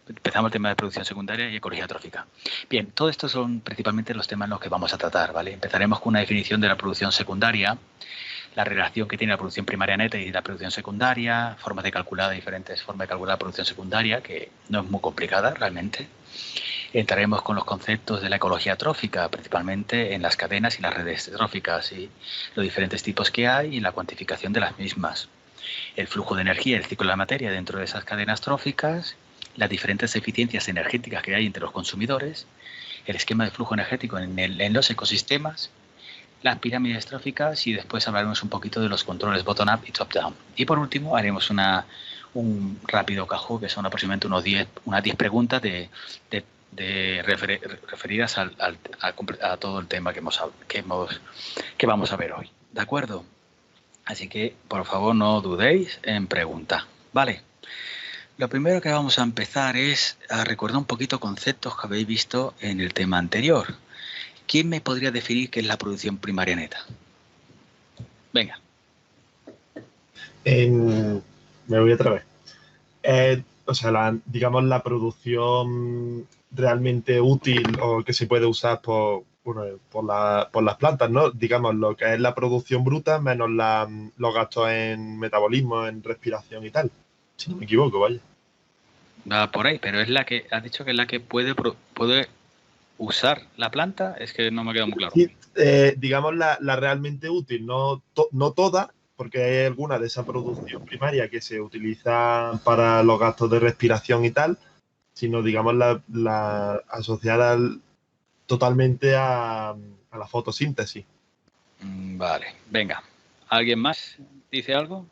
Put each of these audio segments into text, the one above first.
Empezamos el tema de producción secundaria y ecología trófica. Bien, todo esto son principalmente los temas en los que vamos a tratar, ¿vale? Empezaremos con una definición de la producción secundaria, la relación que tiene la producción primaria neta y la producción secundaria, diferentes formas de calcular la producción secundaria, que no es muy complicada realmente. Entraremos con los conceptos de la ecología trófica, principalmente en las cadenas y las redes tróficas y los diferentes tipos que hay y la cuantificación de las mismas. El flujo de energía y el ciclo de la materia dentro de esas cadenas tróficas, las diferentes eficiencias energéticas que hay entre los consumidores, el esquema de flujo energético en los ecosistemas, las pirámides tróficas y después hablaremos un poquito de los controles bottom-up y top-down. Y por último haremos un rápido Kahoot, que son aproximadamente unas 10 preguntas referidas a todo el tema que vamos a ver hoy. ¿De acuerdo? Así que, por favor, no dudéis en preguntar. Vale. Lo primero que vamos a empezar es a recordar un poquito conceptos que habéis visto en el tema anterior. ¿Quién me podría definir qué es la producción primaria neta? Venga. Me voy otra vez. O sea, digamos la producción realmente útil o que se puede usar por las plantas, ¿no? Digamos, lo que es la producción bruta menos los gastos en metabolismo, en respiración y tal. Si no me equivoco, vaya. Va por ahí, pero es la que has dicho que es la que puede usar la planta. Es que no me ha quedado muy claro. Sí, digamos la realmente útil, no toda, porque hay alguna de esa producción primaria que se utiliza para los gastos de respiración y tal, sino digamos la asociada totalmente a la fotosíntesis. Vale, venga. ¿Alguien más dice algo?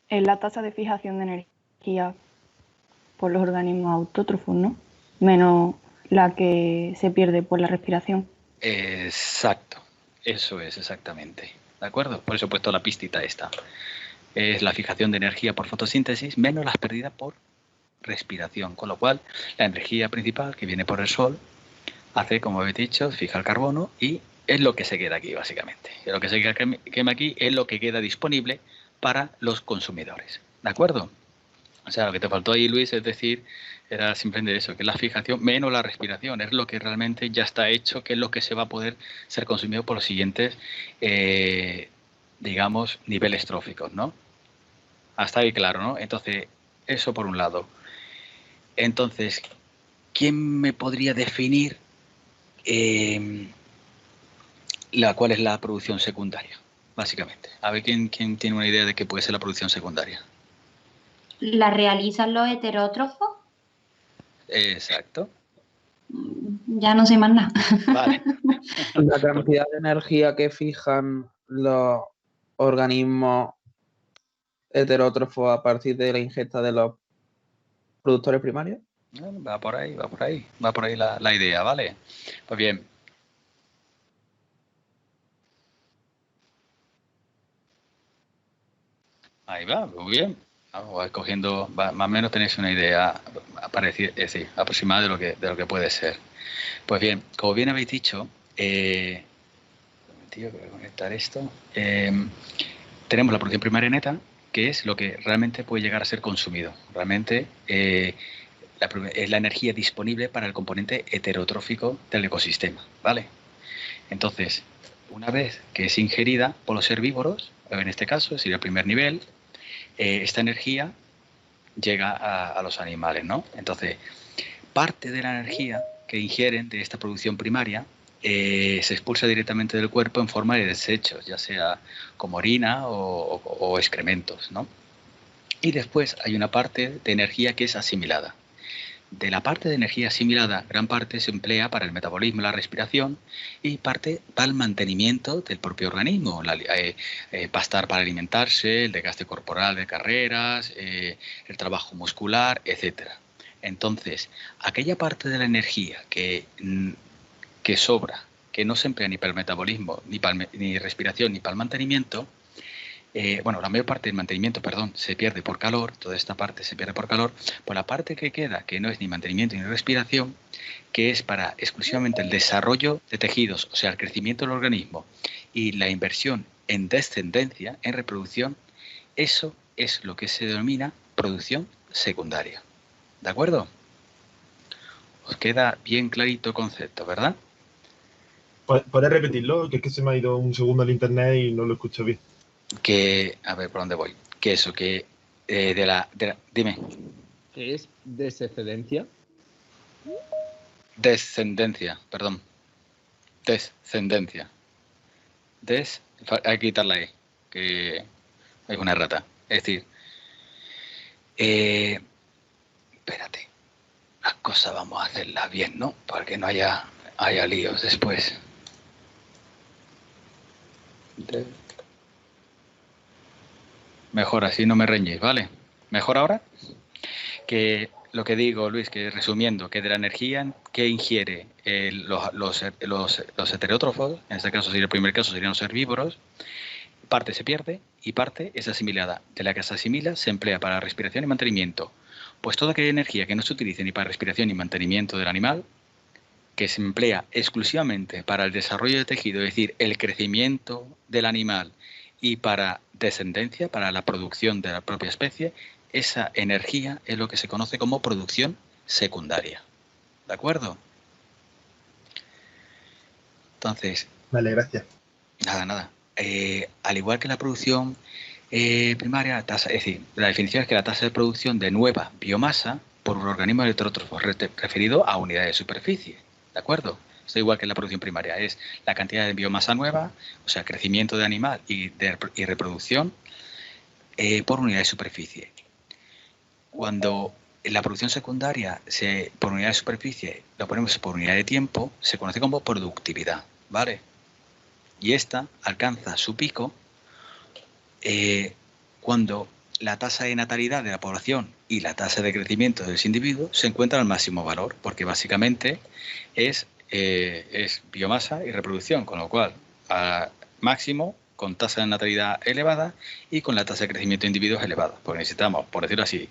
Es la tasa de fijación de energía por los organismos autótrofos, ¿no? Menos la que se pierde por la respiración. Exacto, eso es exactamente. ¿De acuerdo? Por eso he puesto la pistita esta. Es la fijación de energía por fotosíntesis menos las pérdidas por respiración. Con lo cual, la energía principal que viene por el sol hace, como habéis dicho, fija el carbono y es lo que se queda aquí, básicamente. Lo que se quema aquí es lo que queda disponible para los consumidores. ¿De acuerdo? O sea, lo que te faltó ahí, Luis, es decir, era simplemente eso, que la fijación menos la respiración es lo que realmente ya está hecho, que es lo que se va a poder ser consumido por los siguientes, digamos, niveles tróficos, ¿no? Hasta ahí claro, ¿no? Entonces, eso por un lado. Entonces, ¿quién me podría definir cuál es la producción secundaria, básicamente? A ver, ¿quién tiene una idea de qué puede ser la producción secundaria? ¿La realizan los heterótrofos? Exacto. Ya no sé más nada. Vale. La cantidad de energía que fijan los organismos heterótrofos a partir de la ingesta de los productores primarios. Va por ahí la idea, ¿vale? Pues bien. Ahí va, muy bien. Vamos escogiendo, más o menos tenéis una idea aproximada de lo que puede ser. Pues bien, como bien habéis dicho, voy a conectar esto. Tenemos la producción primaria neta, que es lo que realmente puede llegar a ser consumido. Realmente es la energía disponible para el componente heterotrófico del ecosistema, ¿vale? Entonces, una vez que es ingerida por los herbívoros, en este caso sería el primer nivel, esta energía llega a los animales, ¿no? Entonces, parte de la energía que ingieren de esta producción primaria se expulsa directamente del cuerpo en forma de desechos, ya sea como orina o excrementos, ¿no? Y después hay una parte de energía que es asimilada. De la parte de energía asimilada, gran parte se emplea para el metabolismo y la respiración y parte para el mantenimiento del propio organismo, pastar para alimentarse, el desgaste corporal de carreras, el trabajo muscular, etc. Entonces, aquella parte de la energía que sobra, que no se emplea ni para el metabolismo, ni respiración, ni para el mantenimiento, la mayor parte del mantenimiento, se pierde por calor, toda esta parte se pierde por calor, pues la parte que queda, que no es ni mantenimiento ni respiración, que es para exclusivamente el desarrollo de tejidos, o sea, el crecimiento del organismo y la inversión en descendencia, en reproducción, eso es lo que se denomina producción secundaria. ¿De acuerdo? Os queda bien clarito el concepto, ¿verdad? ¿Puedes repetirlo? Que es que se me ha ido un segundo el internet y no lo escucho bien. Que, a ver, ¿por dónde voy? Que eso, que dime. ¿Qué es descendencia? Descendencia, perdón. Descendencia. Hay que quitarla ahí, que es una errata. Es decir, espérate, las cosas vamos a hacerlas bien, ¿no? Para que no haya líos después. Mejor así no me reñéis, ¿vale? ¿Mejor ahora? Que lo que digo, Luis, que resumiendo, que de la energía que ingiere los heterótrofos, en este caso sería el primer caso, serían los herbívoros, parte se pierde y parte es asimilada. De la que se asimila se emplea para respiración y mantenimiento. Pues toda aquella energía que no se utilice ni para respiración ni mantenimiento del animal, que se emplea exclusivamente para el desarrollo de tejido, es decir, el crecimiento del animal y para descendencia, para la producción de la propia especie, esa energía es lo que se conoce como producción secundaria. ¿De acuerdo? Entonces... Vale, gracias. Nada. Al igual que la producción primaria, la tasa, es decir, la definición es que la tasa de producción de nueva biomasa por un organismo heterótrofo referido a unidades de superficie. ¿De acuerdo? Esto igual que en la producción primaria, es la cantidad de biomasa nueva, o sea, crecimiento de animal y reproducción por unidad de superficie. Cuando en la producción secundaria por unidad de superficie lo ponemos por unidad de tiempo, se conoce como productividad, ¿vale? Y esta alcanza su pico cuando la tasa de natalidad de la población y la tasa de crecimiento de los individuos se encuentran al máximo valor, porque básicamente es biomasa y reproducción, con lo cual máximo con tasa de natalidad elevada y con la tasa de crecimiento de individuos elevada, porque necesitamos, por decirlo así,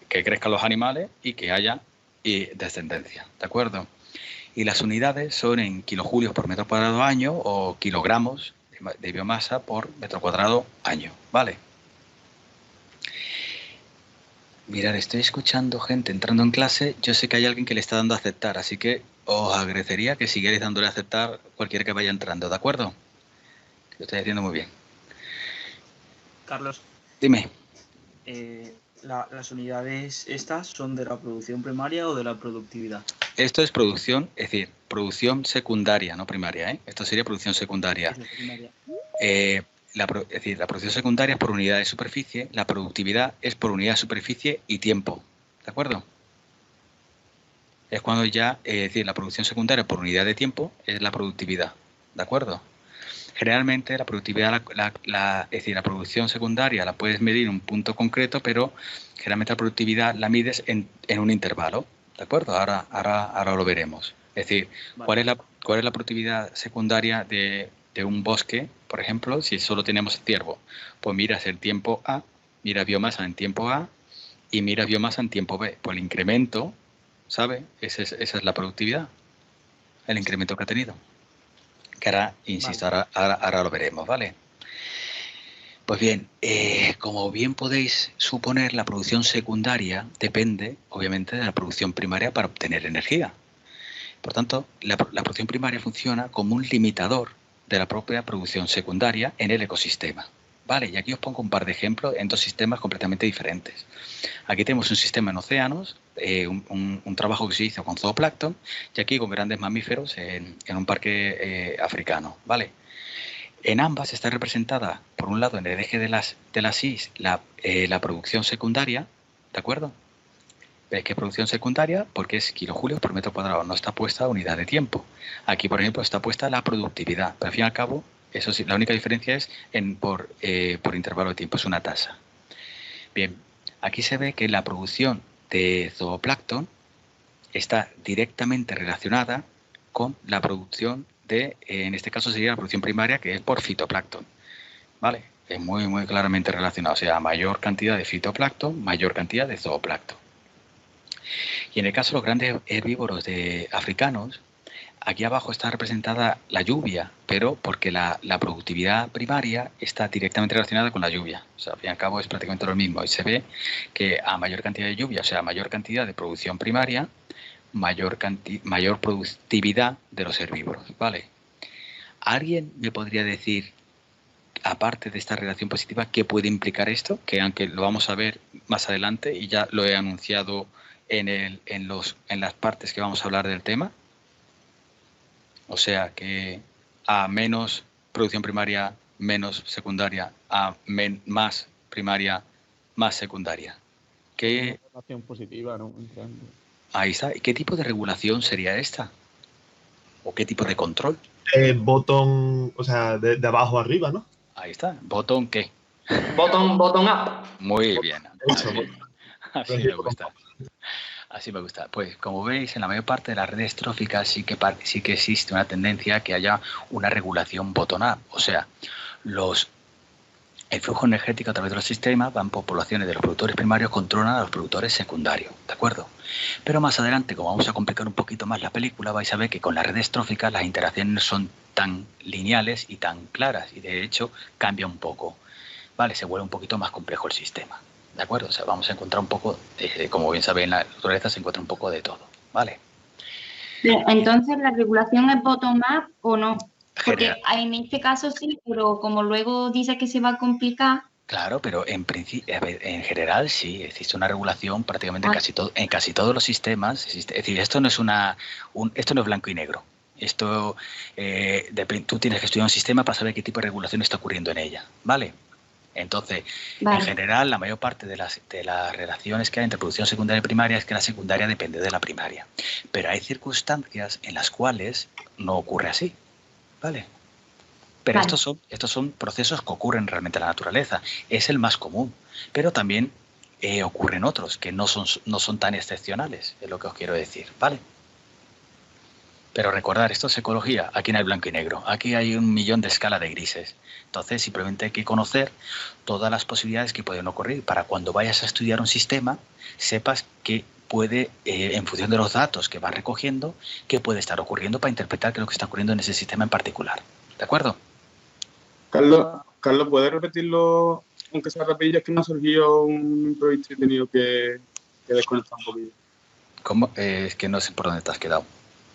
que crezcan los animales y que haya descendencia, ¿de acuerdo? Y las unidades son en kilojulios por metro cuadrado año o kilogramos de biomasa por metro cuadrado año, ¿vale? Mirad, estoy escuchando gente entrando en clase. Yo sé que hay alguien que le está dando a aceptar, así que os agradecería que siguierais dándole a aceptar cualquiera que vaya entrando, ¿de acuerdo? Lo estoy haciendo muy bien. Carlos. Dime. ¿Las unidades estas son de la producción primaria o de la productividad? Esto es producción, es decir, producción secundaria, no primaria, ¿eh? Esto sería producción secundaria. Es decir, la producción secundaria es por unidad de superficie, la productividad es por unidad de superficie y tiempo, ¿de acuerdo? Es cuando ya, es decir, la producción secundaria por unidad de tiempo es la productividad, ¿de acuerdo? Generalmente la productividad, es decir, la producción secundaria la puedes medir en un punto concreto, pero generalmente la productividad la mides en un intervalo, ¿de acuerdo? Ahora lo veremos. Es decir, vale. ¿Cuál es la productividad secundaria de un bosque, por ejemplo, si solo tenemos ciervo? Pues miras el tiempo A, mira biomasa en tiempo A y mira biomasa en tiempo B. Pues el incremento, ¿sabe? Esa es la productividad, el incremento que ha tenido. Que ahora, insisto, vale. ahora lo veremos, ¿vale? Pues bien, como bien podéis suponer, la producción secundaria depende, obviamente, de la producción primaria para obtener energía. Por tanto, la producción primaria funciona como un limitador de la propia producción secundaria en el ecosistema. Vale, y aquí os pongo un par de ejemplos en dos sistemas completamente diferentes. Aquí tenemos un sistema en océanos, un trabajo que se hizo con zooplancton, y aquí con grandes mamíferos en un parque africano. Vale. En ambas está representada, por un lado, en el eje de las is, la producción secundaria, ¿de acuerdo? ¿Ves que es producción secundaria? Porque es kilojulios por metro cuadrado, no está puesta a unidad de tiempo. Aquí, por ejemplo, está puesta la productividad, pero al fin y al cabo, eso sí, la única diferencia es por intervalo de tiempo, es una tasa. Bien, aquí se ve que la producción de zooplancton está directamente relacionada con la producción en este caso sería la producción primaria, que es por fitoplancton. ¿Vale? Es muy, muy claramente relacionado. O sea, mayor cantidad de fitoplancton, mayor cantidad de zooplancton. Y en el caso de los grandes herbívoros africanos, aquí abajo está representada la lluvia, pero porque la productividad primaria está directamente relacionada con la lluvia. O sea, al fin y al cabo es prácticamente lo mismo. Y se ve que a mayor cantidad de lluvia, o sea, a mayor cantidad de producción primaria, mayor productividad de los herbívoros, ¿vale? ¿Alguien me podría decir, aparte de esta relación positiva, qué puede implicar esto? Que aunque lo vamos a ver más adelante y ya lo he anunciado en las partes que vamos a hablar del tema. O sea que a menos producción primaria, menos secundaria, a más primaria, más secundaria. ¿Qué? Relación positiva, ¿no? Ahí está. ¿Qué tipo de regulación sería esta? ¿O qué tipo de control? Botón, o sea, de abajo arriba, ¿no? Ahí está. ¿Botón qué? Bottom up. Muy bien. Eso, Así me gusta. Así me gusta. Pues como veis, en la mayor parte de las redes tróficas sí que existe una tendencia a que haya una regulación bottom-up. O sea, el flujo energético a través de los sistemas van por poblaciones de los productores primarios, controlan a los productores secundarios. ¿De acuerdo? Pero más adelante, como vamos a complicar un poquito más la película, vais a ver que con las redes tróficas las interacciones no son tan lineales y tan claras. Y de hecho cambia un poco. ¿Vale? Se vuelve un poquito más complejo el sistema. ¿De acuerdo? O sea, vamos a encontrar un poco, como bien sabéis, en la naturaleza se encuentra un poco de todo, ¿vale? Pero, entonces, ¿la regulación es bottom-up o no? Porque General. en este caso sí, pero como luego dice que se va a complicar. Claro, pero en general sí, existe una regulación prácticamente en casi todos los sistemas. Es decir, esto no es esto no es blanco y negro. Esto, tú tienes que estudiar un sistema para saber qué tipo de regulación está ocurriendo en ella, ¿vale? Entonces, Vale. En general, la mayor parte de las relaciones que hay entre producción secundaria y primaria es que la secundaria depende de la primaria. Pero hay circunstancias en las cuales no ocurre así, ¿vale? Pero Vale. estos son procesos que ocurren realmente en la naturaleza. Es el más común, pero también ocurren otros que no son tan excepcionales, es lo que os quiero decir, ¿vale? Pero recordar, esto es ecología, aquí no hay blanco y negro, aquí hay 1.000.000 de escala de grises. Entonces simplemente hay que conocer todas las posibilidades que pueden ocurrir para cuando vayas a estudiar un sistema, sepas que puede, en función de los datos que vas recogiendo, qué puede estar ocurriendo para interpretar qué es lo que está ocurriendo en ese sistema en particular. ¿De acuerdo? Carlos, ¿puedes repetirlo, aunque sea rapidillo? Es que me ha surgido un imprevisto y he tenido que desconectar un poquillo. ¿Cómo? Es que no sé por dónde te has quedado.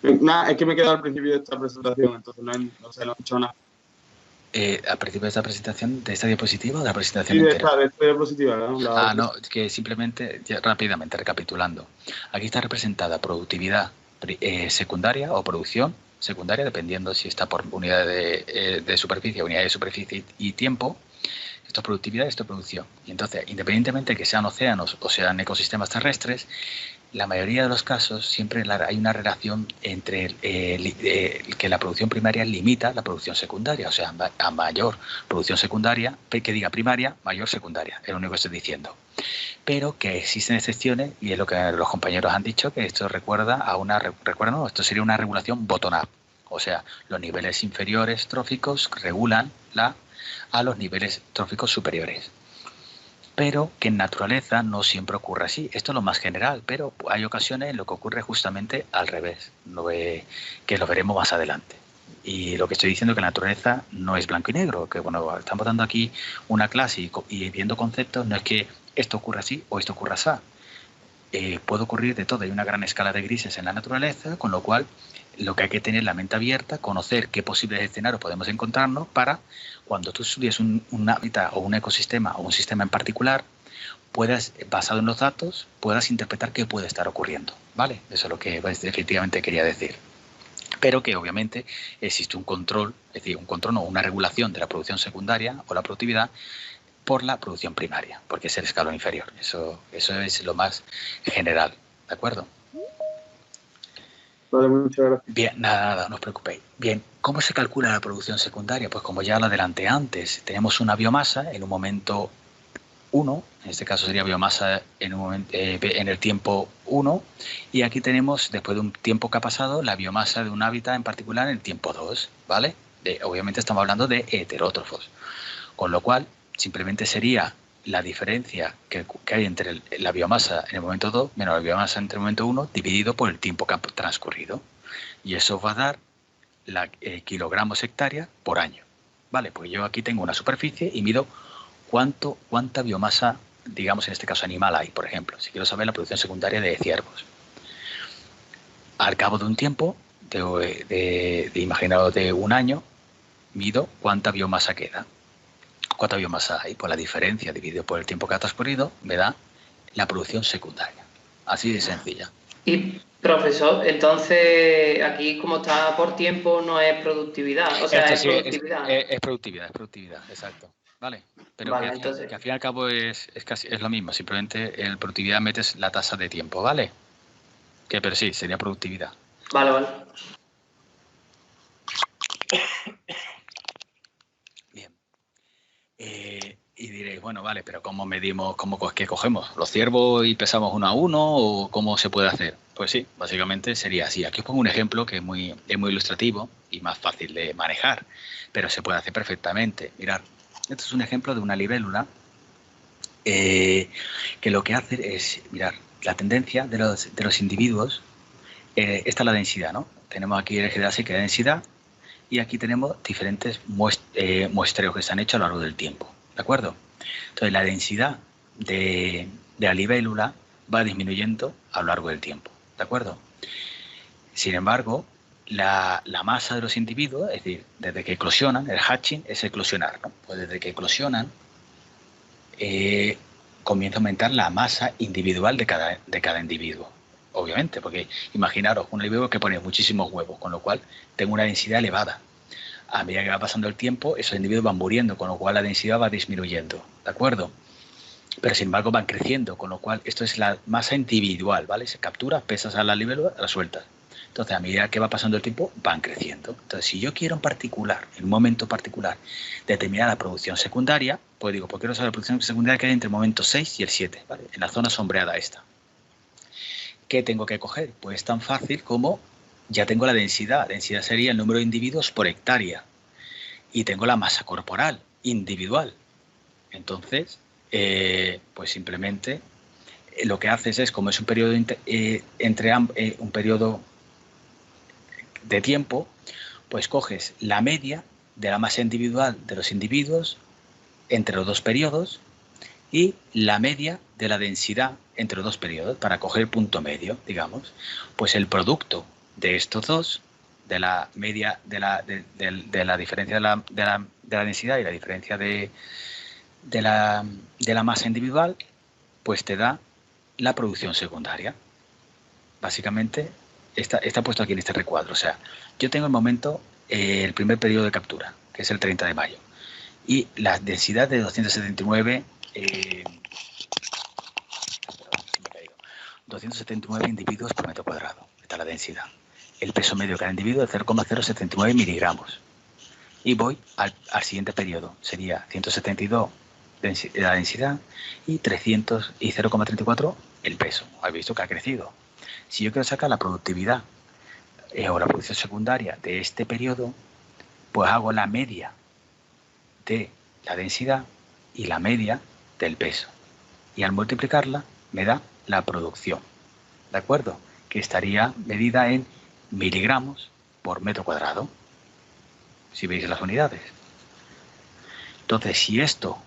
Nada, es que me he quedado al principio de esta presentación, entonces no he dicho nada. ¿Al principio de esta presentación, de esta diapositiva o de la presentación Sí, de entera? esta diapositiva, ¿no? No, que simplemente, ya rápidamente, recapitulando. Aquí está representada productividad secundaria o producción secundaria, dependiendo si está por unidad de superficie, unidad de superficie y tiempo. Esto es productividad, esto es producción. Y entonces, independientemente de que sean océanos o sean ecosistemas terrestres, la mayoría de los casos siempre hay una relación entre que la producción primaria limita la producción secundaria. O sea, a mayor producción secundaria, que diga primaria, mayor secundaria. Es lo único que estoy diciendo. Pero que existen excepciones, y es lo que los compañeros han dicho, que esto esto sería una regulación bottom-up. O sea, los niveles inferiores tróficos regulan a los niveles tróficos superiores. Pero que en naturaleza no siempre ocurre así. Esto es lo más general, pero hay ocasiones en lo que ocurre justamente al revés, que lo veremos más adelante. Y lo que estoy diciendo es que la naturaleza no es blanco y negro, que bueno, estamos dando aquí una clase y viendo conceptos, no es que esto ocurra así o esto ocurra así. Puede ocurrir de todo, hay una gran escala de grises en la naturaleza, con lo cual lo que hay que tener es la mente abierta, conocer qué posibles escenarios podemos encontrarnos para cuando tú estudies un hábitat o un ecosistema o un sistema en particular, puedas, basado en los datos, puedas interpretar qué puede estar ocurriendo, ¿vale? Eso es lo que efectivamente quería decir. Pero que obviamente existe un control, es decir, un control o una regulación de la producción secundaria o la productividad por la producción primaria, porque es el escalón inferior. Eso es lo más general, ¿de acuerdo? Vale, muchas gracias. Bien, nada, no os preocupéis. Bien, ¿cómo se calcula la producción secundaria? Pues como ya lo adelanté antes, tenemos una biomasa en un momento 1, en este caso sería biomasa en el tiempo 1, y aquí tenemos, después de un tiempo que ha pasado, la biomasa de un hábitat en particular en el tiempo 2, ¿vale? Obviamente estamos hablando de heterótrofos, con lo cual simplemente sería la diferencia que hay entre la biomasa en el momento 2 menos la biomasa entre el momento 1 dividido por el tiempo que ha transcurrido. Y eso va a dar kilogramos hectárea por año. Vale, pues yo aquí tengo una superficie y mido cuánta biomasa, digamos en este caso animal, hay, por ejemplo. Si quiero saber la producción secundaria de ciervos. Al cabo de un tiempo, imaginaos de un año, mido cuánta biomasa queda. ¿Cuánta biomasa hay? Pues la diferencia dividido por el tiempo que ha transcurrido me da la producción secundaria. Así de sencilla. Y, profesor, entonces aquí como está por tiempo no es productividad, o sea, Esto es sí, productividad. es productividad, exacto. Vale, pero Vale, que entonces. al fin y al cabo es lo mismo, simplemente en productividad metes la tasa de tiempo, ¿vale? Pero sí, sería productividad. Vale. Bien. Y diréis, bueno, vale, pero ¿cómo medimos, qué cogemos? ¿Los ciervos y pesamos 1 a 1 o cómo se puede hacer? Pues sí, básicamente sería así. Aquí os pongo un ejemplo que es muy ilustrativo y más fácil de manejar, pero se puede hacer perfectamente. Mirad, este es un ejemplo de una libélula que lo que hace es, mirad, la tendencia de los individuos, esta es la densidad, ¿no? Tenemos aquí el eje de la que es densidad, y aquí tenemos diferentes muestreos que se han hecho a lo largo del tiempo, ¿de acuerdo? Entonces, la densidad de la libélula va disminuyendo a lo largo del tiempo, ¿de acuerdo? Sin embargo, la masa de los individuos, es decir, desde que eclosionan, el hatching es eclosionar, ¿no? Pues desde que eclosionan, comienza a aumentar la masa individual de cada individuo. Obviamente, porque imaginaros un libélula que pone muchísimos huevos, con lo cual tengo una densidad elevada. A medida que va pasando el tiempo, esos individuos van muriendo, con lo cual la densidad va disminuyendo, ¿de acuerdo? Pero sin embargo van creciendo, con lo cual esto es la masa individual, ¿vale? Se captura, pesas a la libélula, la sueltas. Entonces, a medida que va pasando el tiempo, van creciendo. Entonces, si yo quiero en un momento particular, determinar la producción secundaria, pues digo, pues quiero saber la producción secundaria que hay entre el momento 6 y el 7, ¿vale? En la zona sombreada esta. ¿Qué tengo que coger? Pues tan fácil como ya tengo la densidad. La densidad sería el número de individuos por hectárea. Y tengo la masa corporal individual. Entonces, pues simplemente lo que haces es, como es un periodo un periodo de tiempo, pues coges la media de la masa individual de los individuos entre los dos periodos y la media de la densidad entre los dos periodos para coger el punto medio, digamos. Pues el producto de estos dos, de la media de la diferencia de la densidad y la diferencia de la masa individual, pues te da la producción secundaria. Básicamente está puesto aquí en este recuadro. O sea, yo tengo el momento, el primer periodo de captura, que es el 30 de mayo, y la densidad de 279 individuos por metro cuadrado. Esta es la densidad. El peso medio de cada individuo es 0,079 miligramos. Y voy al siguiente periodo. Sería 172 la densidad y 300 y 0,34 el peso. Habéis visto que ha crecido. Si yo quiero sacar la productividad o la producción secundaria de este periodo, pues hago la media de la densidad y la media del peso. Y al multiplicarla me da la producción. ¿De acuerdo? Que estaría medida en miligramos por metro cuadrado. Si veis las unidades. Entonces, si esto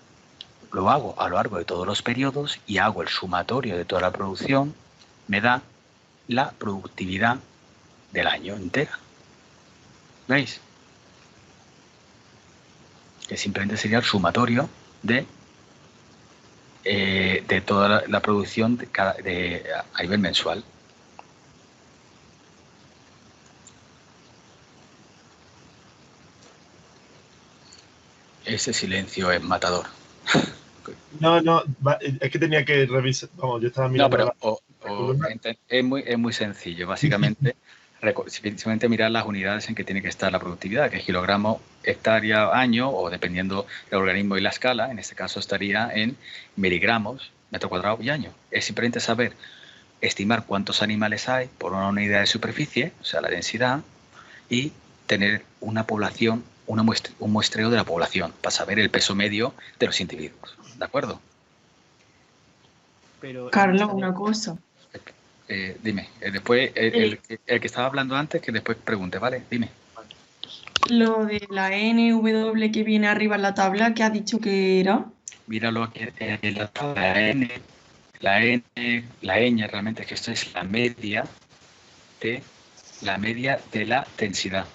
lo hago a lo largo de todos los periodos y hago el sumatorio de toda la producción, me da la productividad del año entera. ¿Veis? Que simplemente sería el sumatorio de toda la producción a nivel mensual. Ese silencio es matador. No, es que tenía que revisar. Vamos, yo estaba mirando. No, pero es muy sencillo. Básicamente, simplemente mirar las unidades en que tiene que estar la productividad, que es kilogramo, hectárea, año, o dependiendo del organismo y la escala. En este caso estaría en miligramos, metro cuadrado y año. Es simplemente saber estimar cuántos animales hay por una unidad de superficie, o sea, la densidad, y tener una población, un muestreo de la población para saber el peso medio de los individuos. ¿De acuerdo? Pero Carlos, una cosa. Dime. Después, el que estaba hablando antes, que después pregunte, ¿vale? Dime. Lo de la NW que viene arriba en la tabla, ¿qué ha dicho que era? Míralo aquí en la tabla. La ñ realmente es que esto es la media de la densidad,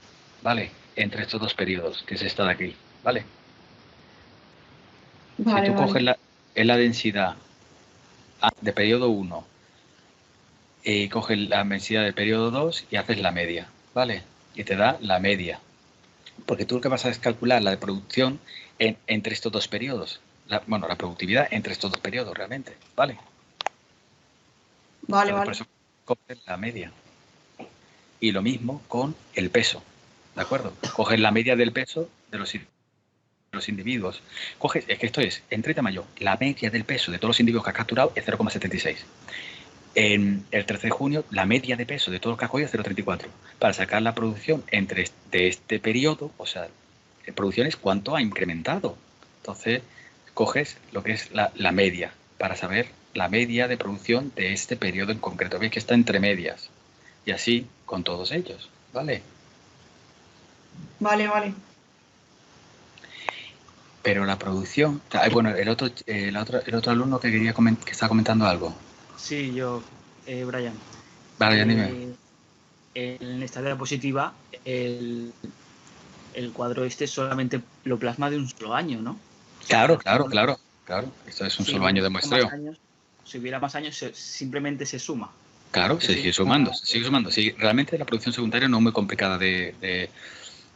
¿vale? Entre estos dos periodos, que es esta de aquí, ¿vale? Vale, Si tú vale. coges la densidad de periodo 1 y coges la densidad de periodo 2 y haces la media, ¿vale? Y te da la media. Porque tú lo que vas a es calcular la de producción entre estos dos periodos. La productividad entre estos dos periodos realmente, ¿vale? Vale, Entonces, vale. por eso coges la media. Y lo mismo con el peso, ¿de acuerdo? Coges la media del peso de los individuos. Coges, es que esto es, entre tamaño, la media del peso de todos los individuos que has capturado es 0,76. En el 13 de junio, la media de peso de todos los que has cogido es 0,34. Para sacar la producción de este periodo, o sea, en producciones, ¿cuánto ha incrementado? Entonces, coges lo que es la media, para saber la media de producción de este periodo en concreto. Veis que está entre medias. Y así con todos ellos, ¿vale? Vale, vale. Pero la producción... Bueno, el otro alumno que quería que estaba comentando algo. Sí, yo, Brian. Vale, ya dime. En esta diapositiva, el cuadro este solamente lo plasma de un solo año, ¿no? Claro. Esto es un solo año de muestreo. Si hubiera más años, simplemente se suma. Claro, se sigue sumando. Sí, realmente la producción secundaria no es muy complicada de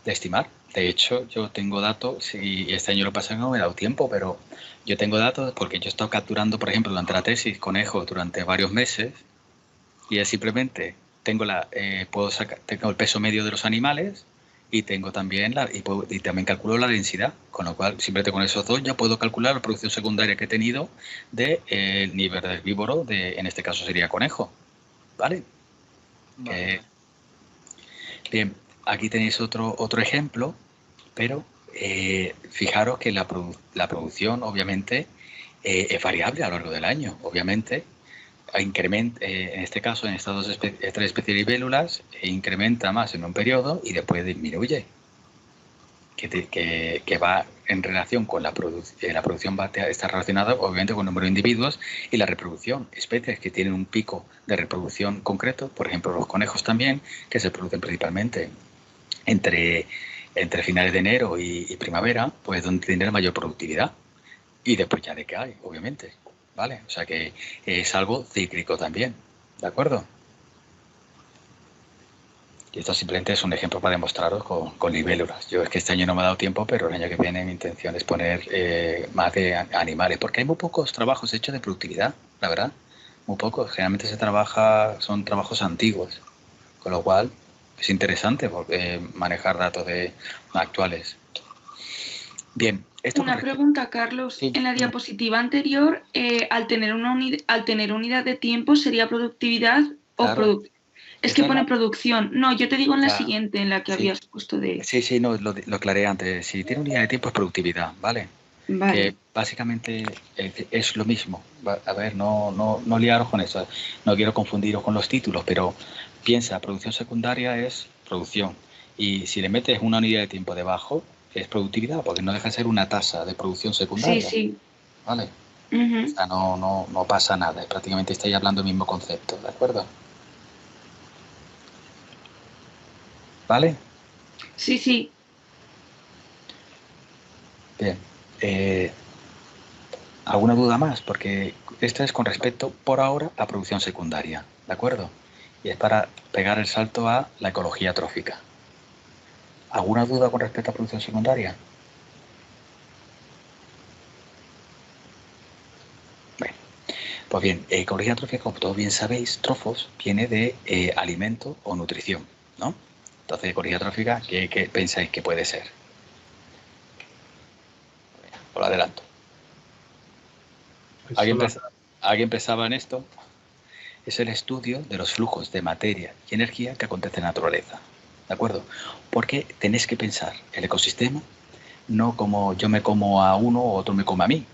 estimar. De hecho, yo tengo datos, y este año lo pasado no me he dado tiempo, pero yo tengo datos porque yo he estado capturando, por ejemplo, durante la tesis, conejos durante varios meses, y es simplemente tengo tengo el peso medio de los animales y tengo también y también calculo la densidad, con lo cual simplemente con esos dos ya puedo calcular la producción secundaria que he tenido del nivel de herbívoro, en este caso sería conejo, ¿vale? Bien, aquí tenéis otro ejemplo, pero fijaros que la producción obviamente es variable a lo largo del año, obviamente. Incrementa, en este caso, en estas tres especies de libélulas, incrementa más en un periodo y después disminuye. Que va en relación con la producción, está relacionada obviamente con el número de individuos y la reproducción. Especies que tienen un pico de reproducción concreto, por ejemplo los conejos también, que se producen principalmente entre finales de enero y primavera, pues donde tiene la mayor productividad. Y después ya decae, obviamente. ¿Vale? O sea que es algo cíclico también, ¿de acuerdo? Y esto simplemente es un ejemplo para demostraros con libélulas. Yo es que este año no me ha dado tiempo, pero el año que viene mi intención es poner más de animales, porque hay muy pocos trabajos hechos de productividad, la verdad. Muy pocos. Generalmente son trabajos antiguos, con lo cual es interesante manejar datos actuales. Bien. Una pregunta, Carlos. Sí. En la diapositiva anterior, al tener unidad de tiempo, ¿sería productividad o productividad? Es que pone producción. No, yo te digo en la siguiente, en la que habías puesto de... Sí, no, lo aclaré antes. Si tiene unidad de tiempo es productividad, ¿vale? Vale. Que básicamente es lo mismo. A ver, no liaros con eso. No quiero confundiros con los títulos, pero piensa, producción secundaria es producción. Y si le metes una unidad de tiempo debajo, es productividad, porque no deja de ser una tasa de producción secundaria. Sí. ¿Vale? O sea, no pasa nada. Prácticamente estáis hablando del mismo concepto, ¿de acuerdo? ¿Vale? Sí. Bien. ¿Alguna duda más? Porque esta es con respecto, por ahora, a producción secundaria, ¿de acuerdo? Y es para pegar el salto a la ecología trófica. ¿Alguna duda con respecto a producción secundaria? Bueno, pues bien, ecología trófica, como todos bien sabéis, trofos viene de alimento o nutrición, ¿no? Entonces, ecología trófica, ¿qué pensáis que puede ser? Os lo adelanto. ¿Alguien pensaba en esto? Es el estudio de los flujos de materia y energía que acontecen en la naturaleza. ¿De acuerdo? Porque tenéis que pensar el ecosistema no como yo me como a uno o otro me come a mí.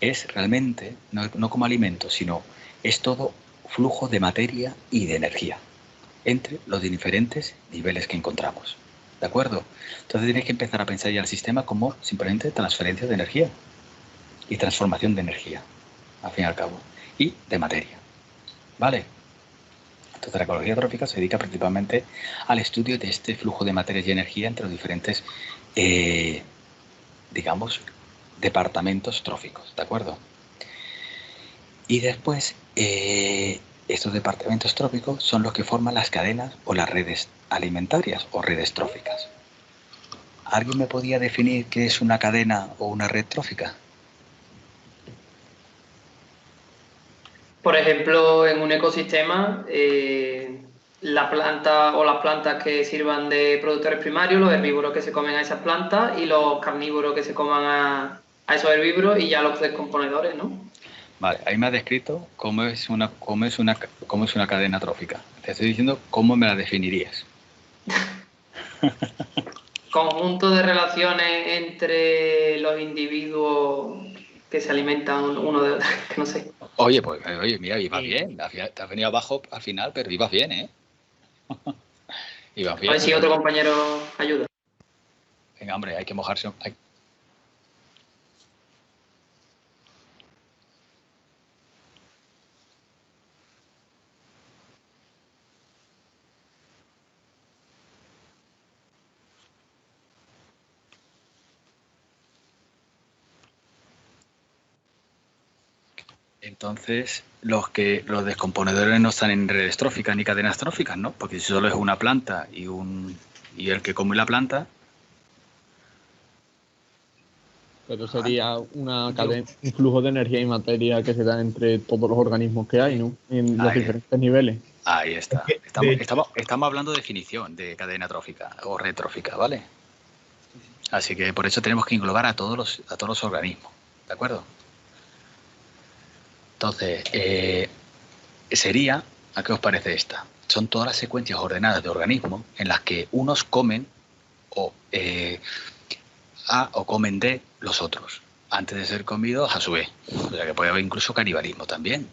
Es realmente, no como alimento, sino es todo flujo de materia y de energía entre los diferentes niveles que encontramos. ¿De acuerdo? Entonces tienes que empezar a pensar ya el sistema como simplemente transferencia de energía y transformación de energía, al fin y al cabo, y de materia. ¿Vale? Entonces la ecología trófica se dedica principalmente al estudio de este flujo de materia y energía entre los diferentes, digamos, departamentos tróficos. ¿De acuerdo? Y después, estos departamentos tróficos son los que forman las cadenas o las redes alimentarias o redes tróficas. ¿Alguien me podía definir qué es una cadena o una red trófica? Por ejemplo, en un ecosistema, la planta o las plantas que sirvan de productores primarios, los herbívoros que se comen a esas plantas y los carnívoros que se coman a esos herbívoros y ya los descomponedores, ¿no? Vale, ahí me has descrito cómo es una cadena trófica. Te estoy diciendo cómo me la definirías. Conjunto de relaciones entre los individuos que se alimentan uno de otro, que no sé. Oye, pues, mira, ibas bien. Te has venido abajo al final, pero ibas bien, ¿eh? Ibas bien. A ver si otro compañero ayuda. Venga, hombre, hay que mojarse. Entonces, los descomponedores no están en redes tróficas ni cadenas tróficas, ¿no? Porque si solo es una planta y el que come la planta. Pero sería una cadena, un flujo de energía y materia que se da entre todos los organismos que hay, ¿no? En los diferentes niveles. Ahí está. Estamos hablando de definición de cadena trófica o red trófica, ¿vale? Así que por eso tenemos que englobar a todos los organismos, ¿de acuerdo? Entonces, ¿a qué os parece esta? Son todas las secuencias ordenadas de organismos en las que unos comen A o comen D los otros, antes de ser comidos a su vez. O sea que puede haber incluso canibalismo también.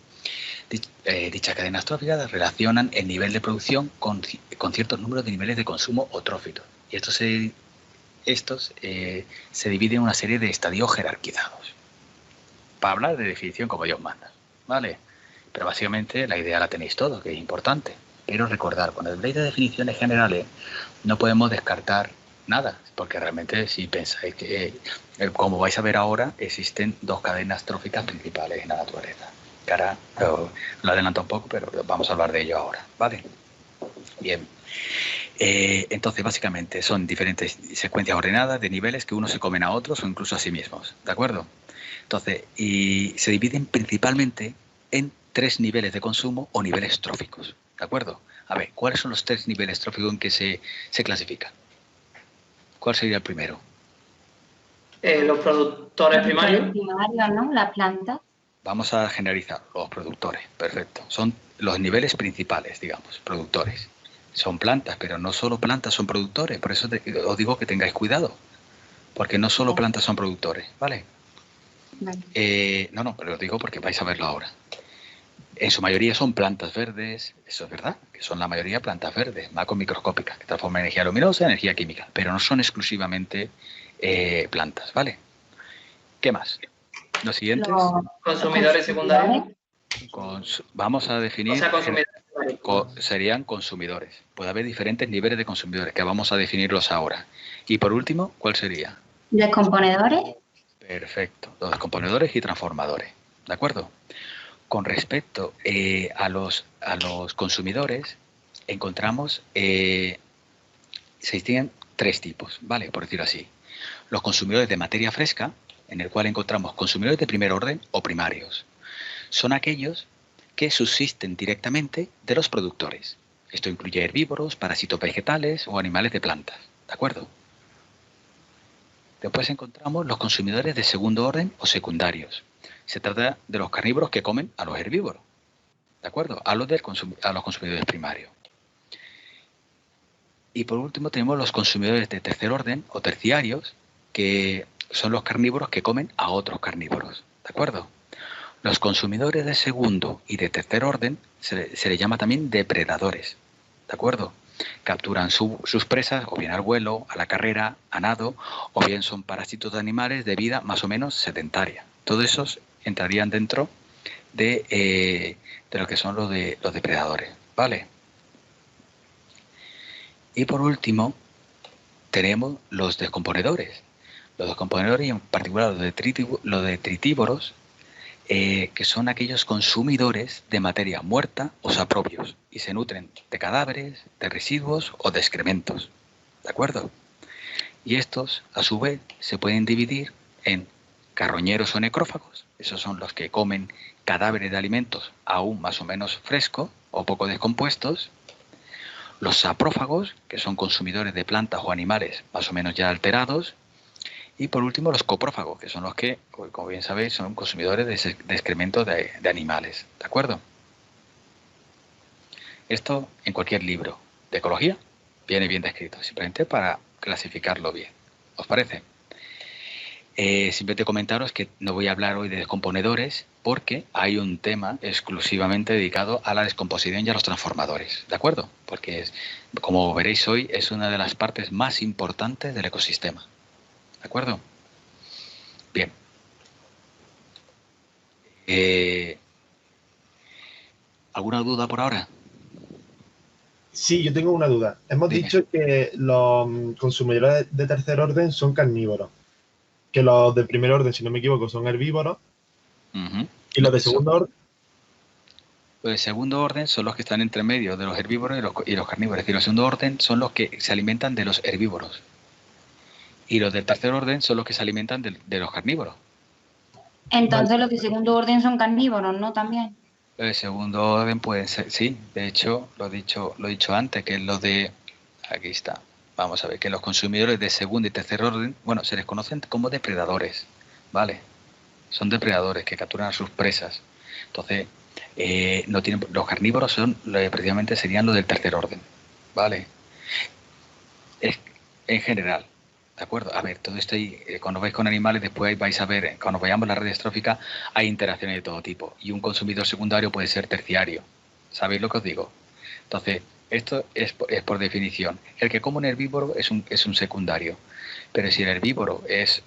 Dichas cadenas tróficas relacionan el nivel de producción con ciertos números de niveles de consumo o trófitos. Y estos se dividen en una serie de estadios jerarquizados. Para hablar de definición como Dios manda, ¿vale? Pero básicamente la idea la tenéis todos, que es importante. Pero recordar, cuando habléis de definiciones generales, no podemos descartar nada, porque realmente si pensáis que, como vais a ver ahora, existen dos cadenas tróficas principales en la naturaleza. Que ahora lo adelanto un poco, pero vamos a hablar de ello ahora, ¿vale? Bien. Entonces, básicamente, son diferentes secuencias ordenadas de niveles que unos se comen a otros o incluso a sí mismos, ¿de acuerdo? Entonces, y se dividen principalmente en 3 niveles de consumo o niveles tróficos, ¿de acuerdo? A ver, ¿cuáles son los 3 niveles tróficos en que se clasifican? ¿Cuál sería el primero? Los productores primarios. ¿No? La planta. Vamos a generalizar los productores, perfecto. Son los niveles principales, digamos, productores. Son plantas, pero no solo plantas son productores, por eso os digo que tengáis cuidado, porque no solo plantas son productores, ¿vale? Vale. No, pero os digo porque vais a verlo ahora. En su mayoría son plantas verdes, eso es verdad, que son la mayoría plantas verdes, macromicroscópicas, que transforman energía luminosa en energía química, pero no son exclusivamente plantas, ¿vale? ¿Qué más? Los siguientes. Los consumidores secundarios. Vamos a definir. O sea, serían consumidores. Puede haber diferentes niveles de consumidores, que vamos a definirlos ahora. Y por último, ¿cuál sería? Descomponedores. Perfecto. Los descomponedores y transformadores. ¿De acuerdo? Con respecto a los consumidores, encontramos, se distinguen 3 tipos, ¿vale? Por decirlo así. Los consumidores de materia fresca, en el cual encontramos consumidores de primer orden o primarios. Son aquellos que subsisten directamente de los productores. Esto incluye herbívoros, parásitos vegetales o animales de plantas, ¿de acuerdo? Después encontramos los consumidores de segundo orden o secundarios. Se trata de los carnívoros que comen a los herbívoros, ¿de acuerdo? A los consumidores primarios. Y por último tenemos los consumidores de tercer orden o terciarios, que son los carnívoros que comen a otros carnívoros, ¿de acuerdo? Los consumidores de segundo y de tercer orden se les llama también depredadores, ¿de acuerdo? Capturan sus presas o bien al vuelo, a la carrera, a nado, o bien son parásitos de animales de vida más o menos sedentaria. Todos esos entrarían dentro de lo que son los depredadores, ¿vale? Y por último, tenemos los descomponedores. Los descomponedores y en particular los detritívoros, que son aquellos consumidores de materia muerta o saprobios y se nutren de cadáveres, de residuos o de excrementos, ¿de acuerdo? Y estos, a su vez, se pueden dividir en carroñeros o necrófagos, esos son los que comen cadáveres de alimentos aún más o menos frescos o poco descompuestos, los saprófagos, que son consumidores de plantas o animales más o menos ya alterados, y por último los coprófagos, que son los que, como bien sabéis, son consumidores de excrementos de animales, ¿de acuerdo? Esto en cualquier libro de ecología viene bien descrito, simplemente para clasificarlo bien. ¿Os parece? Simplemente comentaros que no voy a hablar hoy de descomponedores porque hay un tema exclusivamente dedicado a la descomposición y a los transformadores, ¿de acuerdo? Porque, como veréis hoy, es una de las partes más importantes del ecosistema. ¿De acuerdo? Bien. ¿Alguna duda por ahora? Sí, yo tengo una duda. Hemos dicho que los consumidores de tercer orden son carnívoros, que los de primer orden, si no me equivoco, son herbívoros, y los de segundo orden... Los de segundo orden son los que están entre medio de los herbívoros y los carnívoros. Es decir, los de segundo orden son los que se alimentan de los herbívoros. Y los del tercer orden son los que se alimentan de los carnívoros. Entonces los de segundo orden son carnívoros, ¿no? También. Los de segundo orden pueden ser, sí. De hecho, lo he dicho antes, que los de... Aquí está. Vamos a ver, que los consumidores de segundo y tercer orden, bueno, se les conocen como depredadores, ¿vale? Son depredadores que capturan a sus presas. Entonces, no tienen, los carnívoros son, precisamente serían los del tercer orden, ¿vale? En general. ¿De acuerdo? A ver, todo esto ahí, cuando vais con animales, después vais a ver, cuando vayamos a la red estrófica, hay interacciones de todo tipo. Y un consumidor secundario puede ser terciario. ¿Sabéis lo que os digo? Entonces, esto es por definición. El que come un herbívoro es un secundario. Pero si el herbívoro es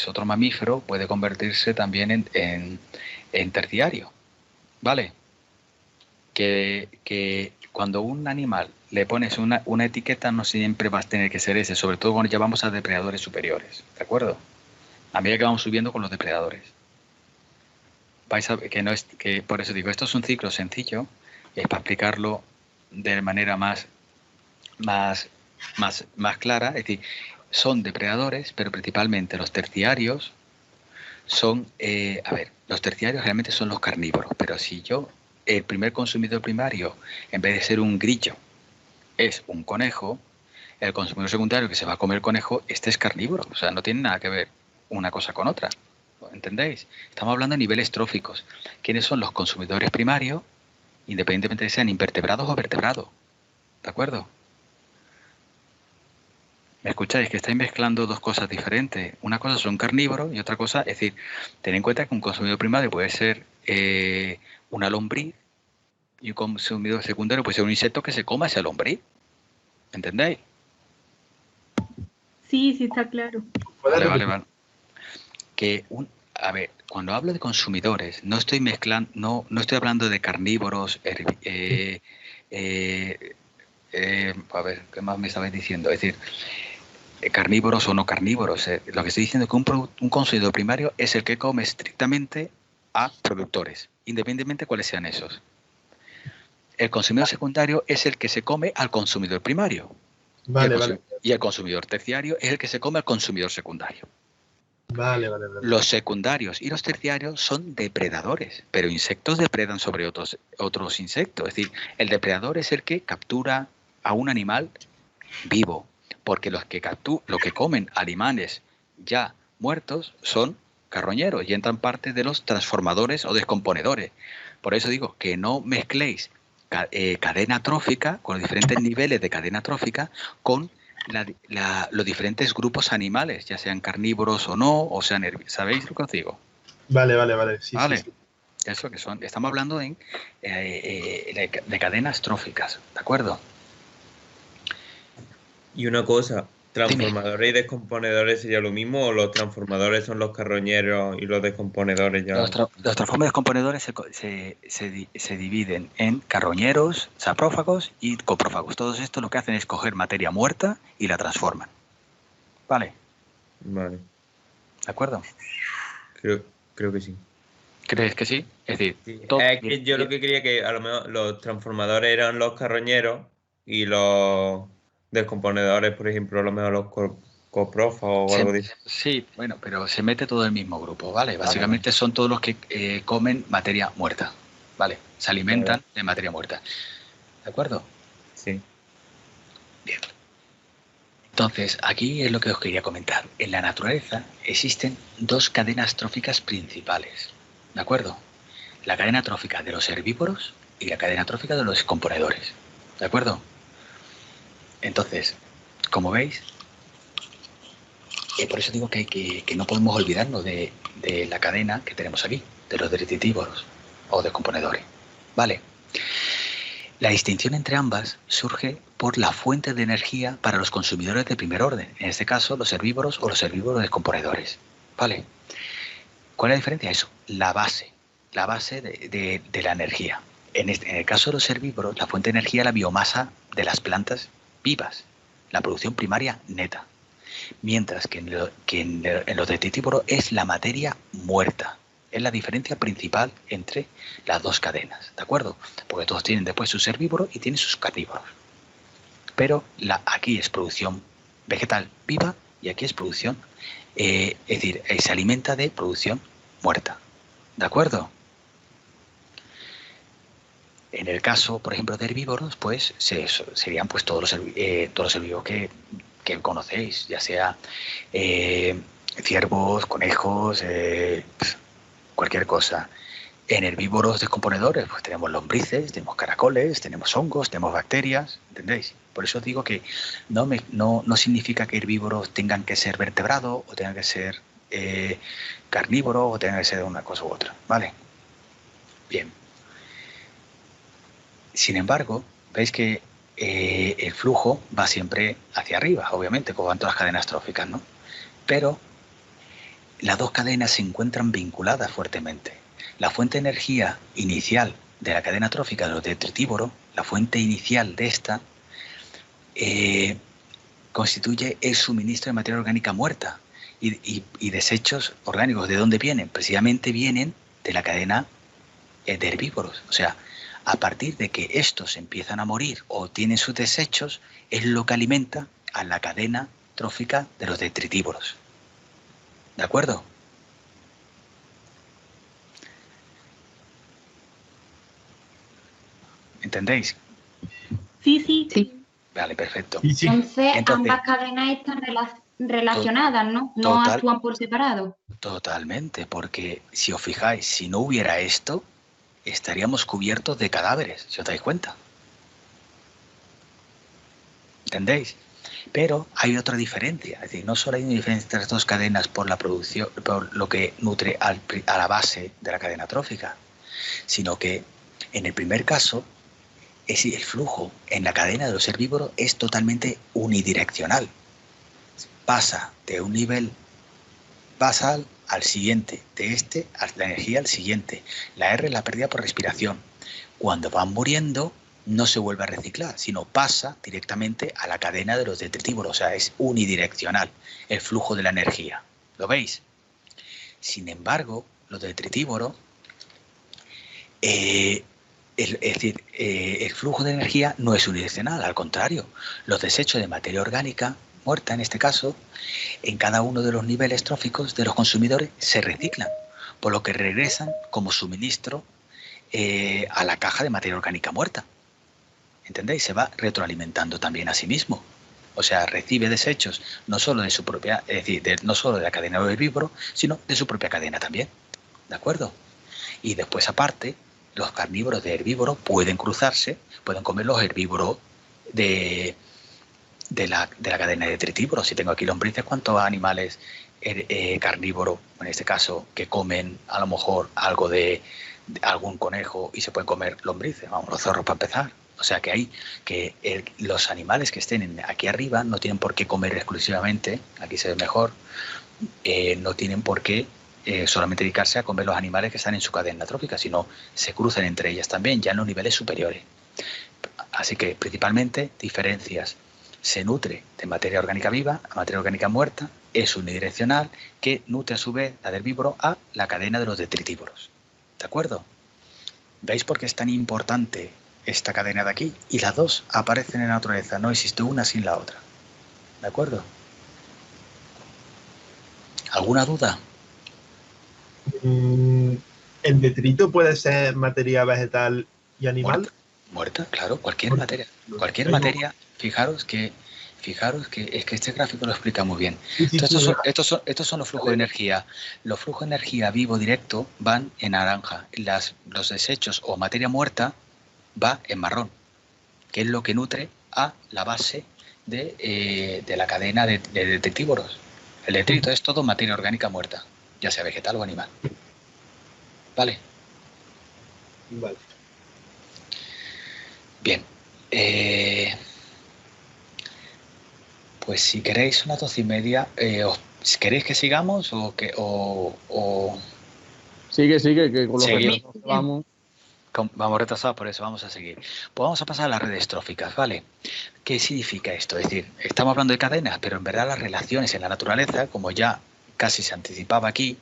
otro mamífero, puede convertirse también en terciario. ¿Vale? Que cuando un animal le pones una etiqueta, no siempre va a tener que ser ese, sobre todo cuando ya vamos a depredadores superiores, ¿de acuerdo? A medida que vamos subiendo con los depredadores. Vais a ver que por eso digo, esto es un ciclo sencillo, es para explicarlo de manera más clara, es decir, son depredadores, pero principalmente los terciarios son, los terciarios realmente son los carnívoros, pero si el primer consumidor primario, en vez de ser un grillo, es un conejo, el consumidor secundario que se va a comer el conejo, este es carnívoro. O sea, no tiene nada que ver una cosa con otra. ¿Entendéis? Estamos hablando de niveles tróficos. ¿Quiénes son los consumidores primarios? Independientemente de sean invertebrados o vertebrados. ¿De acuerdo? ¿Me escucháis? Que estáis mezclando dos cosas diferentes. Una cosa son carnívoros y otra cosa, es decir, ten en cuenta que un consumidor primario puede ser una lombriz y un consumidor secundario puede ser un insecto que se coma ese lombriz. ¿Entendéis? Sí, está claro. Vale. A ver, cuando hablo de consumidores, no estoy mezclando, no estoy hablando de carnívoros, a ver, ¿qué más me estabais diciendo? Es decir, carnívoros o no carnívoros. Lo que estoy diciendo es que un consumidor primario es el que come estrictamente a productores, independientemente de cuáles sean esos. El consumidor secundario es el que se come al consumidor primario. Vale. Y el consumidor terciario es el que se come al consumidor secundario. Vale. Los secundarios y los terciarios son depredadores, pero insectos depredan sobre otros insectos. Es decir, el depredador es el que captura a un animal vivo, porque lo que comen animales ya muertos son carroñeros y entran parte de los transformadores o descomponedores. Por eso digo que no mezcléis cadena trófica, con los diferentes niveles de cadena trófica, con los diferentes grupos animales, ya sean carnívoros o no, o sean herbívoros. ¿Sabéis lo que os digo? Vale. Sí, vale. Sí. Eso que son, estamos hablando de cadenas tróficas, ¿de acuerdo? Y una cosa, ¿transformadores y descomponedores sería lo mismo o los transformadores son los carroñeros y los descomponedores ya? Los transformadores y descomponedores se dividen en carroñeros, saprófagos y coprófagos. Todos estos lo que hacen es coger materia muerta y la transforman. ¿Vale? Vale. ¿De acuerdo? Creo que sí. ¿Crees que sí? Es decir, sí. Es que yo lo que quería que a lo mejor los transformadores eran los carroñeros y los descomponedores, por ejemplo, a lo mejor los coprófagos o algo así. Sí, bueno, pero se mete todo el mismo grupo, ¿vale? Básicamente son todos los que comen materia muerta, ¿vale? Se alimentan de materia muerta. ¿De acuerdo? Sí. Bien. Entonces, aquí es lo que os quería comentar. En la naturaleza existen dos cadenas tróficas principales, ¿de acuerdo? La cadena trófica de los herbívoros y la cadena trófica de los descomponedores, ¿de acuerdo? Entonces, como veis, por eso digo que no podemos olvidarnos de la cadena que tenemos aquí, de los detritívoros o descomponedores, ¿vale? La distinción entre ambas surge por la fuente de energía para los consumidores de primer orden, en este caso los herbívoros o los herbívoros descomponedores, ¿vale? ¿Cuál es la diferencia? Eso, la base de la energía. En el caso de los herbívoros, la fuente de energía es la biomasa de las plantas vivas, la producción primaria neta, mientras que en los detritívoros es la materia muerta. Es la diferencia principal entre las dos cadenas, ¿de acuerdo? Porque todos tienen después sus herbívoros y tienen sus carnívoros. Pero aquí es producción vegetal viva y aquí es producción, es decir, se alimenta de producción muerta, ¿de acuerdo? En el caso, por ejemplo, de herbívoros, pues serían pues todos los herbívoros que conocéis, ya sea ciervos, conejos, cualquier cosa. En herbívoros descomponedores, pues tenemos lombrices, tenemos caracoles, tenemos hongos, tenemos bacterias, ¿entendéis? Por eso digo que no significa que herbívoros tengan que ser vertebrados o tengan que ser carnívoros o tengan que ser una cosa u otra, ¿vale? Bien. Sin embargo, veis que el flujo va siempre hacia arriba, obviamente, como van todas las cadenas tróficas, ¿no? Pero las dos cadenas se encuentran vinculadas fuertemente. La fuente de energía inicial de la cadena trófica de los detritívoros, la fuente inicial de esta, constituye el suministro de materia orgánica muerta y desechos orgánicos. ¿De dónde vienen? Precisamente vienen de la cadena de herbívoros. O sea, a partir de que estos empiezan a morir o tienen sus desechos, es lo que alimenta a la cadena trófica de los detritívoros. ¿De acuerdo? ¿Entendéis? Sí. Vale, perfecto. Entonces, ambas cadenas están relacionadas, ¿no? No actúan por separado. Totalmente, porque si os fijáis, si no hubiera esto, estaríamos cubiertos de cadáveres, si os dais cuenta. ¿Entendéis? Pero hay otra diferencia, es decir, no solo hay una diferencia entre las dos cadenas por la producción, por lo que nutre a la base de la cadena trófica, sino que en el primer caso, el flujo en la cadena de los herbívoros es totalmente unidireccional. Pasa de un nivel basal al siguiente, de la energía al siguiente. La R es la pérdida por respiración. Cuando van muriendo, no se vuelve a reciclar, sino pasa directamente a la cadena de los detritívoros. O sea, es unidireccional el flujo de la energía. ¿Lo veis? Sin embargo, los detritívoros, el flujo de energía no es unidireccional, al contrario. Los desechos de materia orgánica muerta, en este caso, en cada uno de los niveles tróficos de los consumidores se reciclan, por lo que regresan como suministro a la caja de materia orgánica muerta. ¿Entendéis? Se va retroalimentando también a sí mismo. O sea, recibe desechos no solo de su propia, es decir, no solo de la cadena de herbívoro, sino de su propia cadena también. ¿De acuerdo? Y después, aparte, los carnívoros de herbívoros pueden cruzarse, pueden comer los herbívoros de la cadena de detritívoros. Si tengo aquí lombrices, ¿cuántos animales carnívoros, en este caso, que comen a lo mejor algo de algún conejo y se pueden comer lombrices, vamos, los zorros para empezar. O sea que los animales que estén aquí arriba no tienen por qué comer exclusivamente, aquí se ve mejor, no tienen por qué solamente dedicarse a comer los animales que están en su cadena trófica, sino se cruzan entre ellas también, ya en los niveles superiores. Así que principalmente diferencias. Se nutre de materia orgánica viva a materia orgánica muerta, es unidireccional, que nutre a su vez la del herbívoro a la cadena de los detritívoros. ¿De acuerdo? ¿Veis por qué es tan importante esta cadena de aquí? Y las dos aparecen en la naturaleza, no existe una sin la otra. ¿De acuerdo? ¿Alguna duda? ¿El detrito puede ser materia vegetal y animal? Muerta, claro, cualquier materia. Cualquier materia, fijaros que es que este gráfico lo explica muy bien. Entonces, estos son los flujos de energía. Los flujos de energía vivo directo van en naranja. Los desechos o materia muerta va en marrón, que es lo que nutre a la base de la cadena de detritívoros. El detrito es todo materia orgánica muerta, ya sea vegetal o animal. ¿Vale? Vale. Bien. Pues si queréis unas 12:30, ¿queréis que sigamos o que Sigue, que con los Seguimos. retrasos vamos. Vamos retrasados, por eso vamos a seguir. Pues vamos a pasar a las redes tróficas, ¿vale? ¿Qué significa esto? Es decir, estamos hablando de cadenas, pero en verdad las relaciones en la naturaleza, como ya casi se anticipaba aquí,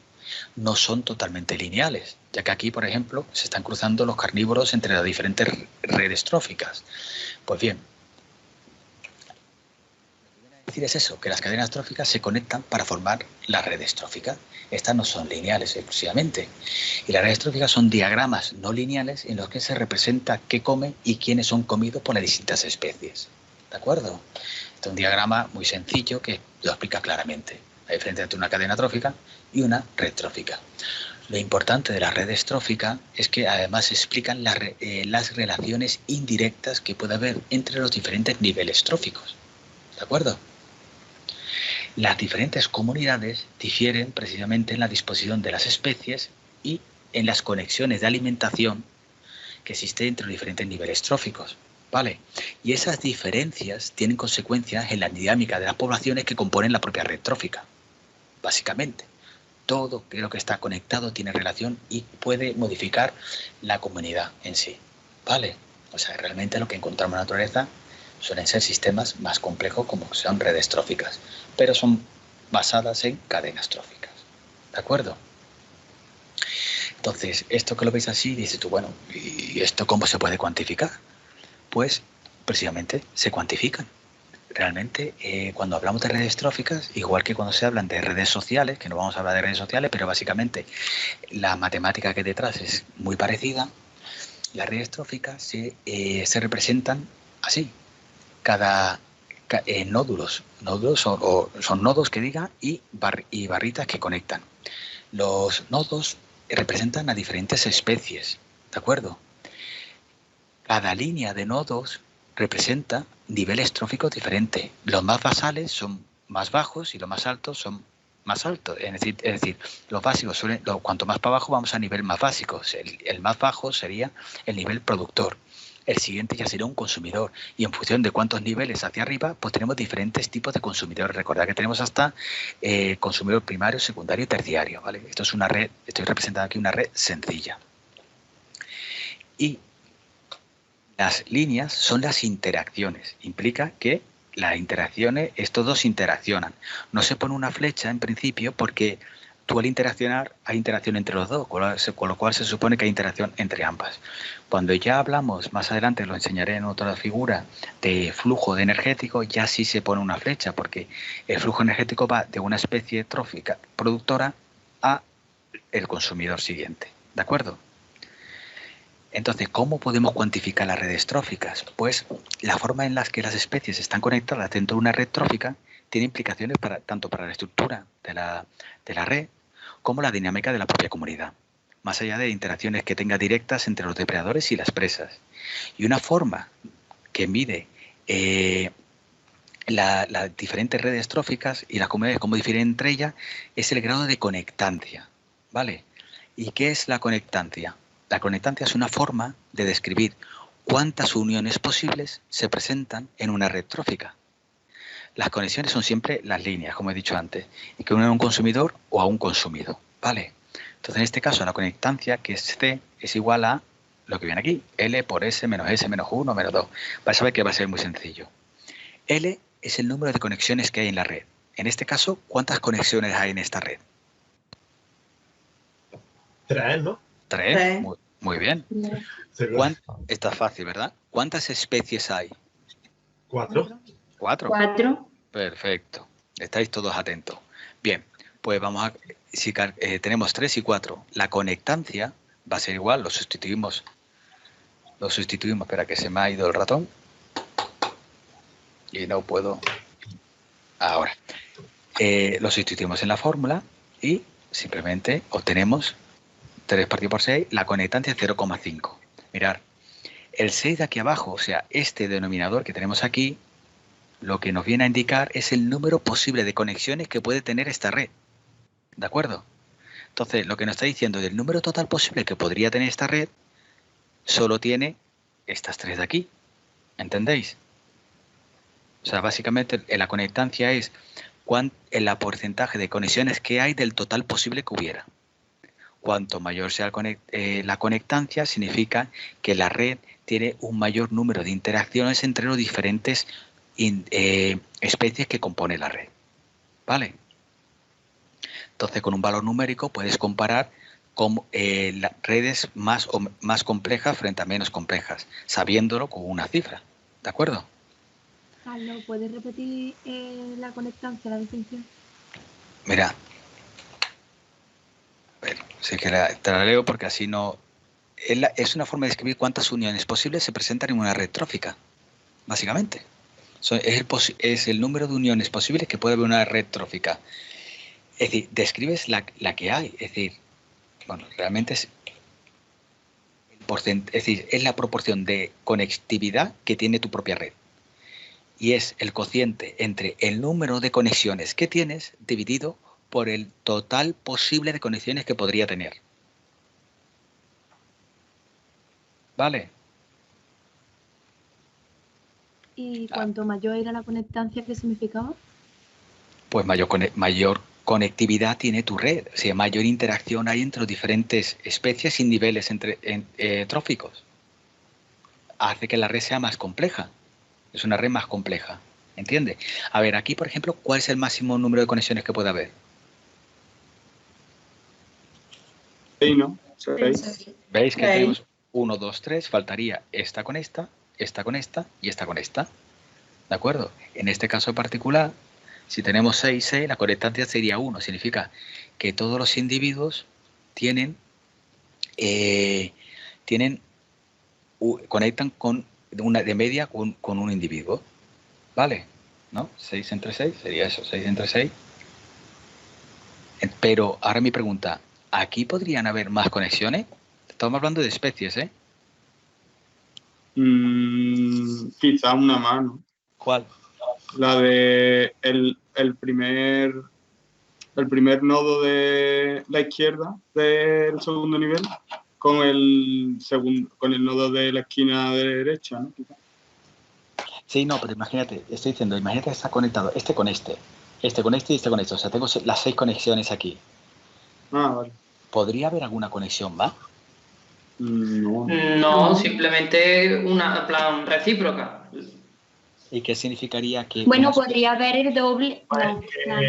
no son totalmente lineales, ya que aquí, por ejemplo, se están cruzando los carnívoros entre las diferentes redes tróficas. Pues bien, decir es eso, que las cadenas tróficas se conectan para formar las redes tróficas. Estas no son lineales exclusivamente. Y las redes tróficas son diagramas no lineales en los que se representa qué come y quiénes son comidos por las distintas especies. ¿De acuerdo? Este es un diagrama muy sencillo que lo explica claramente la diferencia entre una cadena trófica y una red trófica. Lo importante de las redes tróficas es que además explican las relaciones indirectas que puede haber entre los diferentes niveles tróficos. ¿De acuerdo? Las diferentes comunidades difieren precisamente en la disposición de las especies y en las conexiones de alimentación que existen entre los diferentes niveles tróficos, ¿vale? Y esas diferencias tienen consecuencias en la dinámica de las poblaciones que componen la propia red trófica. Básicamente, todo lo que está conectado tiene relación y puede modificar la comunidad en sí, ¿vale? O sea, realmente lo que encontramos en la naturaleza suelen ser sistemas más complejos como son redes tróficas, pero son basadas en cadenas tróficas, ¿de acuerdo? Entonces, esto que lo veis así, dices tú, bueno, ¿y esto cómo se puede cuantificar? Pues, precisamente, se cuantifican. Realmente, cuando hablamos de redes tróficas, igual que cuando se hablan de redes sociales, que no vamos a hablar de redes sociales, pero básicamente la matemática que hay detrás es muy parecida, las redes tróficas se representan así. Cada nódulos son nodos que diga y barritas que conectan. Los nodos representan a diferentes especies, ¿de acuerdo? Cada línea de nodos representa niveles tróficos diferentes. Los más basales son más bajos y los más altos son más altos. Es decir, los básicos cuanto más para abajo vamos a nivel más básico. El más bajo sería el nivel productor. El siguiente ya sería un consumidor. Y en función de cuántos niveles hacia arriba, pues tenemos diferentes tipos de consumidores. Recordad que tenemos hasta consumidor primario, secundario y terciario, ¿vale? Esto es una red, estoy representando aquí una red sencilla. Y las líneas son las interacciones. Implica que las interacciones, estos dos interaccionan. No se pone una flecha en principio porque tú al interaccionar hay interacción entre los dos, con lo cual se supone que hay interacción entre ambas. Cuando ya hablamos, más adelante lo enseñaré en otra figura, de flujo de energético, ya sí se pone una flecha, porque el flujo energético va de una especie trófica productora a el consumidor siguiente. ¿De acuerdo? Entonces, ¿cómo podemos cuantificar las redes tróficas? Pues la forma en la que las especies están conectadas dentro de una red trófica tiene implicaciones tanto para la estructura de la red como la dinámica de la propia comunidad, más allá de interacciones que tenga directas entre los depredadores y las presas. Y una forma que mide las diferentes redes tróficas y las comunidades, cómo difieren entre ellas, es el grado de conectancia, ¿vale? ¿Y qué es la conectancia? La conectancia es una forma de describir cuántas uniones posibles se presentan en una red trófica. Las conexiones son siempre las líneas, como he dicho antes, y que unen a un consumidor o a un consumido, ¿vale? Entonces, en este caso, la conectancia, que es C, es igual a lo que viene aquí, L por S menos 1 menos 2. Vais a ver que va a ser muy sencillo. L es el número de conexiones que hay en la red. En este caso, ¿cuántas conexiones hay en esta red? 3, ¿no? 3, muy bien. Está fácil, ¿verdad? ¿Cuántas especies hay? 4. 4. 4. Perfecto. Estáis todos atentos. Bien, pues vamos a... Si tenemos 3 y 4, la conectancia va a ser igual, lo sustituimos. Espera, que se me ha ido el ratón. Y no puedo... Ahora. Lo sustituimos en la fórmula y simplemente obtenemos 3 partido por 6, la conectancia es 0,5. Mirad, el 6 de aquí abajo, o sea, este denominador que tenemos aquí, lo que nos viene a indicar es el número posible de conexiones que puede tener esta red. ¿De acuerdo? Entonces, lo que nos está diciendo del número total posible que podría tener esta red, solo tiene estas 3 de aquí. ¿Entendéis? O sea, básicamente la conectancia es el porcentaje de conexiones que hay del total posible que hubiera. Cuanto mayor sea la conectancia, significa que la red tiene un mayor número de interacciones entre las diferentes especies que compone la red. ¿Vale? Entonces, con un valor numérico puedes comparar con las redes más complejas frente a menos complejas, sabiéndolo con una cifra. ¿De acuerdo? Carlos, ¿puedes repetir la conectancia, la definición? Mira. A ver, sí que te la leo porque así no... Es una forma de describir cuántas uniones posibles se presentan en una red trófica, básicamente. Es el número de uniones posibles que puede haber una red trófica. Es decir, describes la que hay. Es decir, bueno, realmente es la proporción de conectividad que tiene tu propia red. Y es el cociente entre el número de conexiones que tienes dividido por el total posible de conexiones que podría tener. ¿Vale? ¿Y cuanto mayor era la conectancia, qué significaba? Pues mayor conectividad tiene tu red, o sea, mayor interacción hay entre diferentes especies y niveles tróficos. Hace que la red sea más compleja. Es una red más compleja. ¿Entiendes? A ver, aquí, por ejemplo, ¿cuál es el máximo número de conexiones que puede haber? 6, ¿no? 6. ¿Veis que tenemos 1, 2, 3? Faltaría esta con esta, esta con esta y esta con esta. ¿De acuerdo? En este caso en particular, si tenemos 6, la conectancia sería 1. Significa que todos los individuos conectan con una de media con un individuo. ¿Vale? ¿No? 6 entre 6 sería eso, 6 entre 6. Pero ahora mi pregunta, ¿aquí podrían haber más conexiones? Estamos hablando de especies, ¿eh? Quizá una más, ¿no? ¿Cuál? La de el primer nodo de la izquierda del segundo nivel con el nodo de la esquina derecha, ¿no? Quizá. Sí, no, pero imagínate, estoy diciendo, imagínate que está conectado este con este con este y este con este. O sea, tengo las 6 conexiones aquí. Ah, vale. ¿Podría haber alguna conexión más? No, simplemente una plan recíproca. ¿Y qué significaría que...? Bueno, podría haber el doble... No,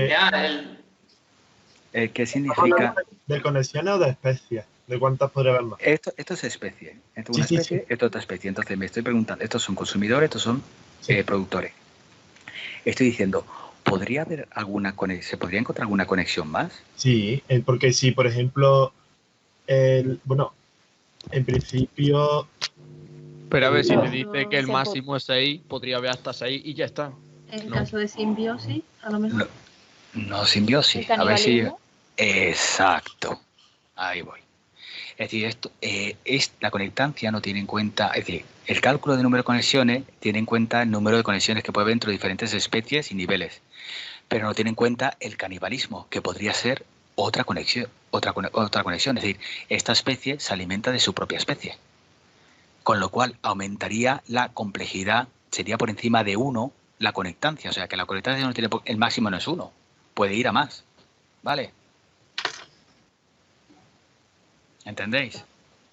¿Qué significa? ¿De conexiones o de especies? ¿De cuántas podría haber más? Esto es especie. Esto es una especie, esto es otra especie. Entonces me estoy preguntando, estos son consumidores, estos son productores. Estoy diciendo, ¿podría haber ¿se podría encontrar alguna conexión más? Sí, porque si, por ejemplo, bueno, en principio... Pero a ver, si me dice que el máximo es 6, podría haber hasta 6 y ya está. En caso de simbiosis, a lo mejor. No simbiosis. A ver si... Exacto. Ahí voy. Es decir, la conectancia no tiene en cuenta... Es decir, el cálculo de número de conexiones tiene en cuenta el número de conexiones que puede haber entre diferentes especies y niveles. Pero no tiene en cuenta el canibalismo, que podría ser otra conexión. Es decir, esta especie se alimenta de su propia especie. Con lo cual aumentaría la complejidad, sería por encima de 1 la conectancia. O sea, que la conectancia no tiene, el máximo no es 1, puede ir a más. ¿Vale? ¿Entendéis?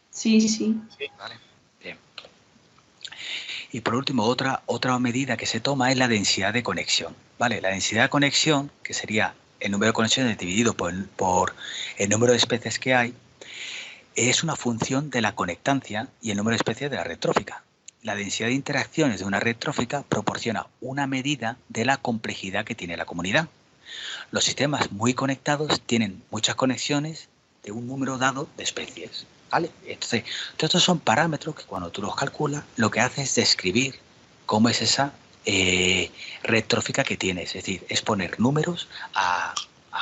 Sí. Vale, bien. Y por último, otra medida que se toma es la densidad de conexión. ¿Vale? La densidad de conexión, que sería el número de conexiones dividido por el número de especies que hay, es una función de la conectancia y el número de especies de la red trófica. La densidad de interacciones de una red trófica proporciona una medida de la complejidad que tiene la comunidad. Los sistemas muy conectados tienen muchas conexiones de un número dado de especies. ¿Vale? Entonces, estos son parámetros que cuando tú los calculas, lo que hace es describir cómo es esa red trófica que tienes. Es decir, es poner números a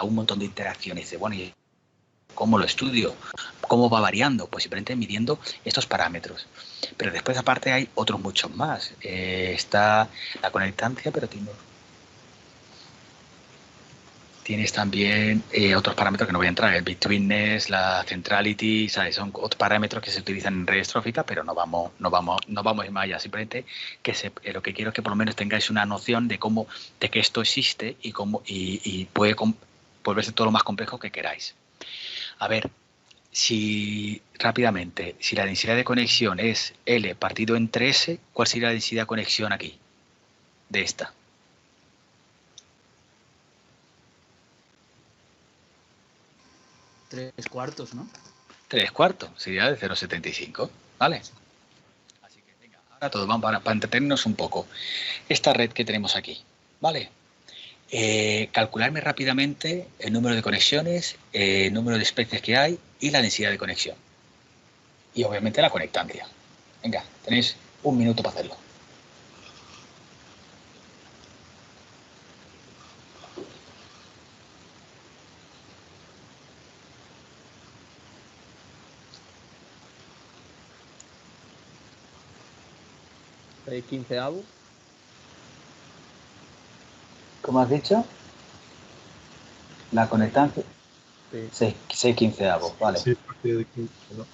un montón de interacciones. De, bueno, ¿y cómo lo estudio? ¿Cómo va variando? Pues simplemente midiendo estos parámetros. Pero después, aparte, hay otros muchos más. Está la conectancia, pero tienes también otros parámetros que no voy a entrar, el betweenness, la centrality, ¿sabes? Son otros parámetros que se utilizan en redes tróficas, pero no vamos más allá. Simplemente que lo que quiero es que por lo menos tengáis una noción de que esto existe y puede volverse todo lo más complejo que queráis. A ver, rápidamente, si la densidad de conexión es L partido entre S, ¿cuál sería la densidad de conexión aquí? De esta. Tres cuartos, ¿no? 3/4 sería de 0,75, ¿vale? Así que venga, ahora todos vamos para entretenernos un poco. Esta red que tenemos aquí, ¿vale? Calcularme rápidamente el número de conexiones, el número de especies que hay y la densidad de conexión. Y obviamente la conectancia. Venga, tenéis 1 minuto para hacerlo. ¿6/15? ¿Cómo has dicho? La conectancia. Sí. 6/15, vale. Sí, partido de 15, ¿no?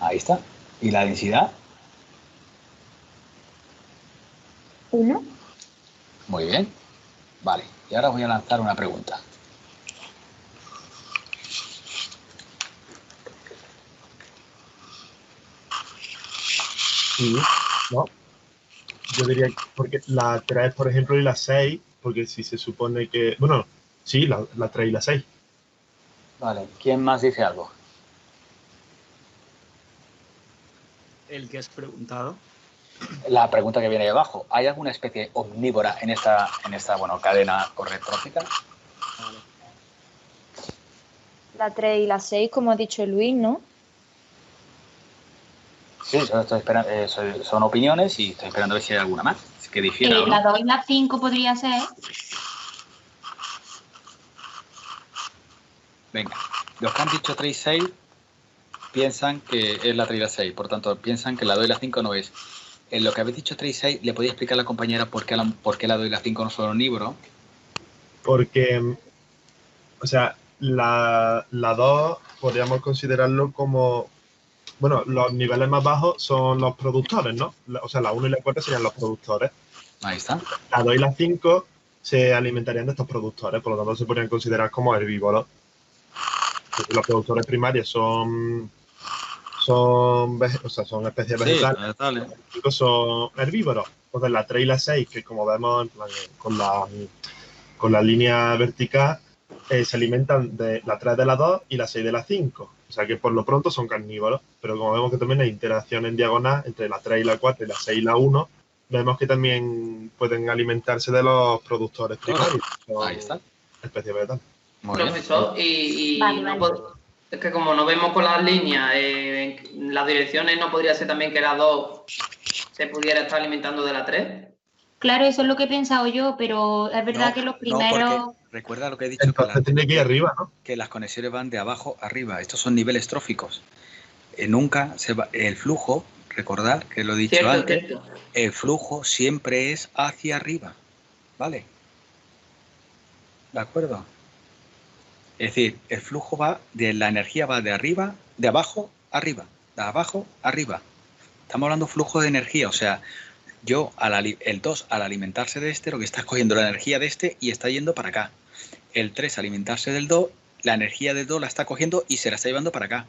Ahí está. ¿Y la densidad? 1. Muy bien. Vale. Y ahora os voy a lanzar una pregunta. Sí, ¿no? Yo diría que porque la 3, por ejemplo, y la 6, porque si se supone que... Bueno, sí, la 3 y la 6. Vale. ¿Quién más dice algo? El que has preguntado. La pregunta que viene ahí abajo. ¿Hay alguna especie omnívora en esta cadena o red trófica? La 3 y la 6, como ha dicho Luis, ¿no? Sí, solo estoy esperando, son opiniones y estoy esperando a ver si hay alguna más que difiera. ¿O no? La 2 y la 5 podría ser. Venga, los que han dicho 3 y 6 piensan que es la 3 y la 6, por tanto piensan que la 2 y la 5 no es. En lo que habéis dicho 3 y 6, ¿le podéis explicar a la compañera por qué la 2 y la 5 no son omnívoros? Porque, o sea, la 2 podríamos considerarlo como... Bueno, los niveles más bajos son los productores, ¿no? O sea, la 1 y la 4 serían los productores. Ahí está. La 2 y la 5 se alimentarían de estos productores, por lo tanto se podrían considerar como herbívoros. Los productores primarios son especies vegetales. Sí, vegetales. Los 5 son herbívoros. Entonces la 3 y la 6, que como vemos en plan, con la línea vertical, se alimentan de la 3 de la 2 y la 6 de la 5. O sea que por lo pronto son carnívoros, pero como vemos que también hay interacción en diagonal entre la 3 y la 4 y la 6 y la 1, vemos que también pueden alimentarse de los productores primarios. Ahí está. Especies vegetales. Profesor, es que como no vemos con las líneas, las direcciones, ¿no podría ser también que la 2 se pudiera estar alimentando de la 3? Claro, eso es lo que he pensado yo, pero es verdad que los primeros... Recuerda lo que he dicho. Entonces tiene que ir arriba, ¿no? Que las conexiones van de abajo arriba. Estos son niveles tróficos. Nunca se va... El flujo, recordad que lo he dicho antes, el flujo siempre es hacia arriba. ¿Vale? ¿De acuerdo? Es decir, el flujo va de la energía va de arriba, de abajo arriba, de abajo arriba. Estamos hablando de flujo de energía, o sea, el 2 al alimentarse de este, lo que está cogiendo la energía de este y está yendo para acá. El 3 al alimentarse del 2, la energía del 2 la está cogiendo y se la está llevando para acá.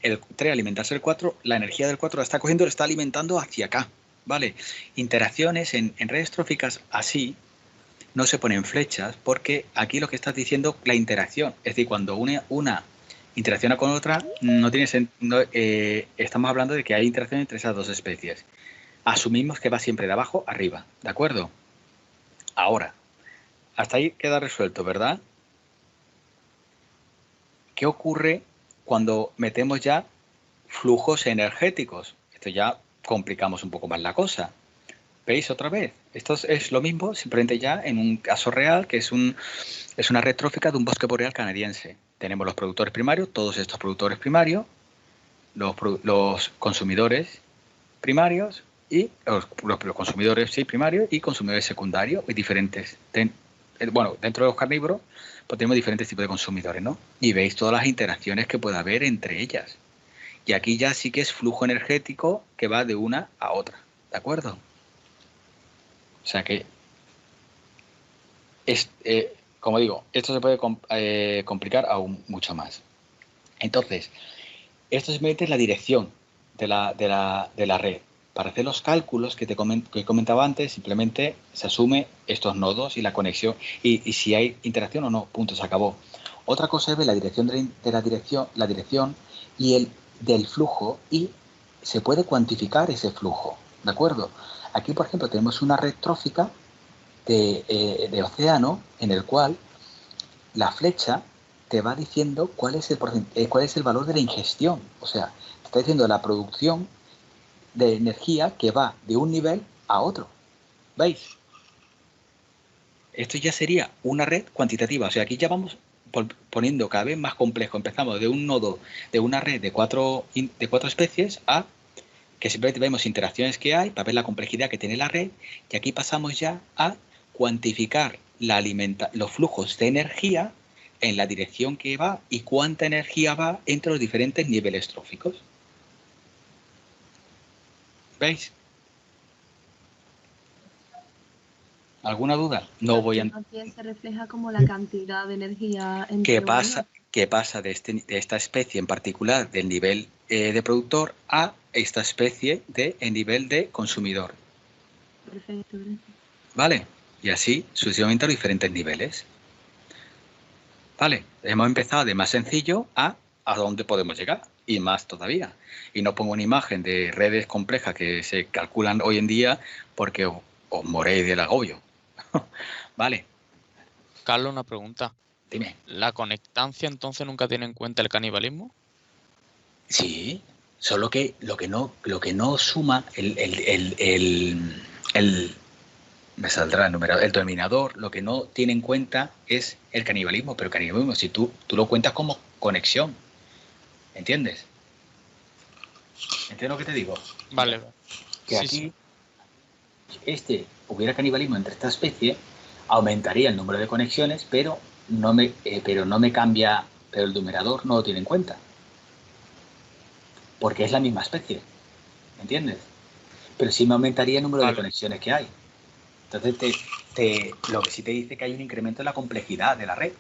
El 3 al alimentarse del 4, la energía del 4 la está cogiendo y la está alimentando hacia acá. ¿Vale? Interacciones en redes tróficas así no se ponen flechas porque aquí lo que estás diciendo, la interacción, es decir, cuando una interacciona con otra, no tiene sentido, estamos hablando de que hay interacción entre esas dos especies. Asumimos que va siempre de abajo a arriba, ¿de acuerdo? Ahora, hasta ahí queda resuelto, ¿verdad? ¿Qué ocurre cuando metemos ya flujos energéticos? Esto ya complicamos un poco más la cosa. ¿Veis otra vez? Esto es lo mismo, simplemente ya en un caso real, que es una red trófica de un bosque boreal canadiense. Tenemos los productores primarios, todos estos productores primarios, los consumidores primarios y los consumidores primarios y consumidores secundarios y diferentes. Bueno, dentro de los carnívoros pues tenemos diferentes tipos de consumidores, ¿no? Y veis todas las interacciones que puede haber entre ellas. Y aquí ya sí que es flujo energético que va de una a otra, ¿de acuerdo? O sea que, como digo, esto se puede complicar aún mucho más. Entonces, esto simplemente es la dirección de la red. Para hacer los cálculos que comentaba antes, simplemente se asume estos nodos y la conexión y si hay interacción o no, punto, se acabó. Otra cosa es ver la dirección la dirección y el del flujo y se puede cuantificar ese flujo, ¿de acuerdo? Aquí, por ejemplo, tenemos una red trófica de océano en el cual la flecha te va diciendo cuál es el valor de la ingestión. O sea, te está diciendo la producción de energía que va de un nivel a otro. ¿Veis? Esto ya sería una red cuantitativa. O sea, aquí ya vamos poniendo cada vez más complejo. Empezamos de un nodo, de una red de cuatro especies a que simplemente vemos interacciones que hay para ver la complejidad que tiene la red y aquí pasamos ya a cuantificar los flujos de energía en la dirección que va y cuánta energía va entre los diferentes niveles tróficos. ¿Veis? ¿Alguna duda? No voy a... También se refleja como la cantidad de energía entre ¿Qué pasa de esta especie en particular del nivel de productor a esta especie en nivel de consumidor? Perfecto. ¿Vale? Y así sucesivamente a los diferentes niveles. ¿Vale? Hemos empezado de más sencillo a dónde podemos llegar y más todavía. Y no pongo una imagen de redes complejas que se calculan hoy en día porque os moréis del agobio. ¿Vale? Carlos, una pregunta. Dime. ¿La conectancia entonces nunca tiene en cuenta el canibalismo? Sí, solo que lo que no suma me saldrá el numerador, el denominador, lo que no tiene en cuenta es el canibalismo, pero el canibalismo si tú lo cuentas como conexión, ¿entiendes? ¿Entiendes lo que te digo? Vale. Que aquí hubiera canibalismo entre esta especie, aumentaría el número de conexiones, pero no me cambia, pero el numerador no lo tiene en cuenta. Porque es la misma especie, ¿entiendes? Pero sí me aumentaría el número de conexiones que hay. Entonces, lo que sí te dice que hay un incremento en la complejidad de la red.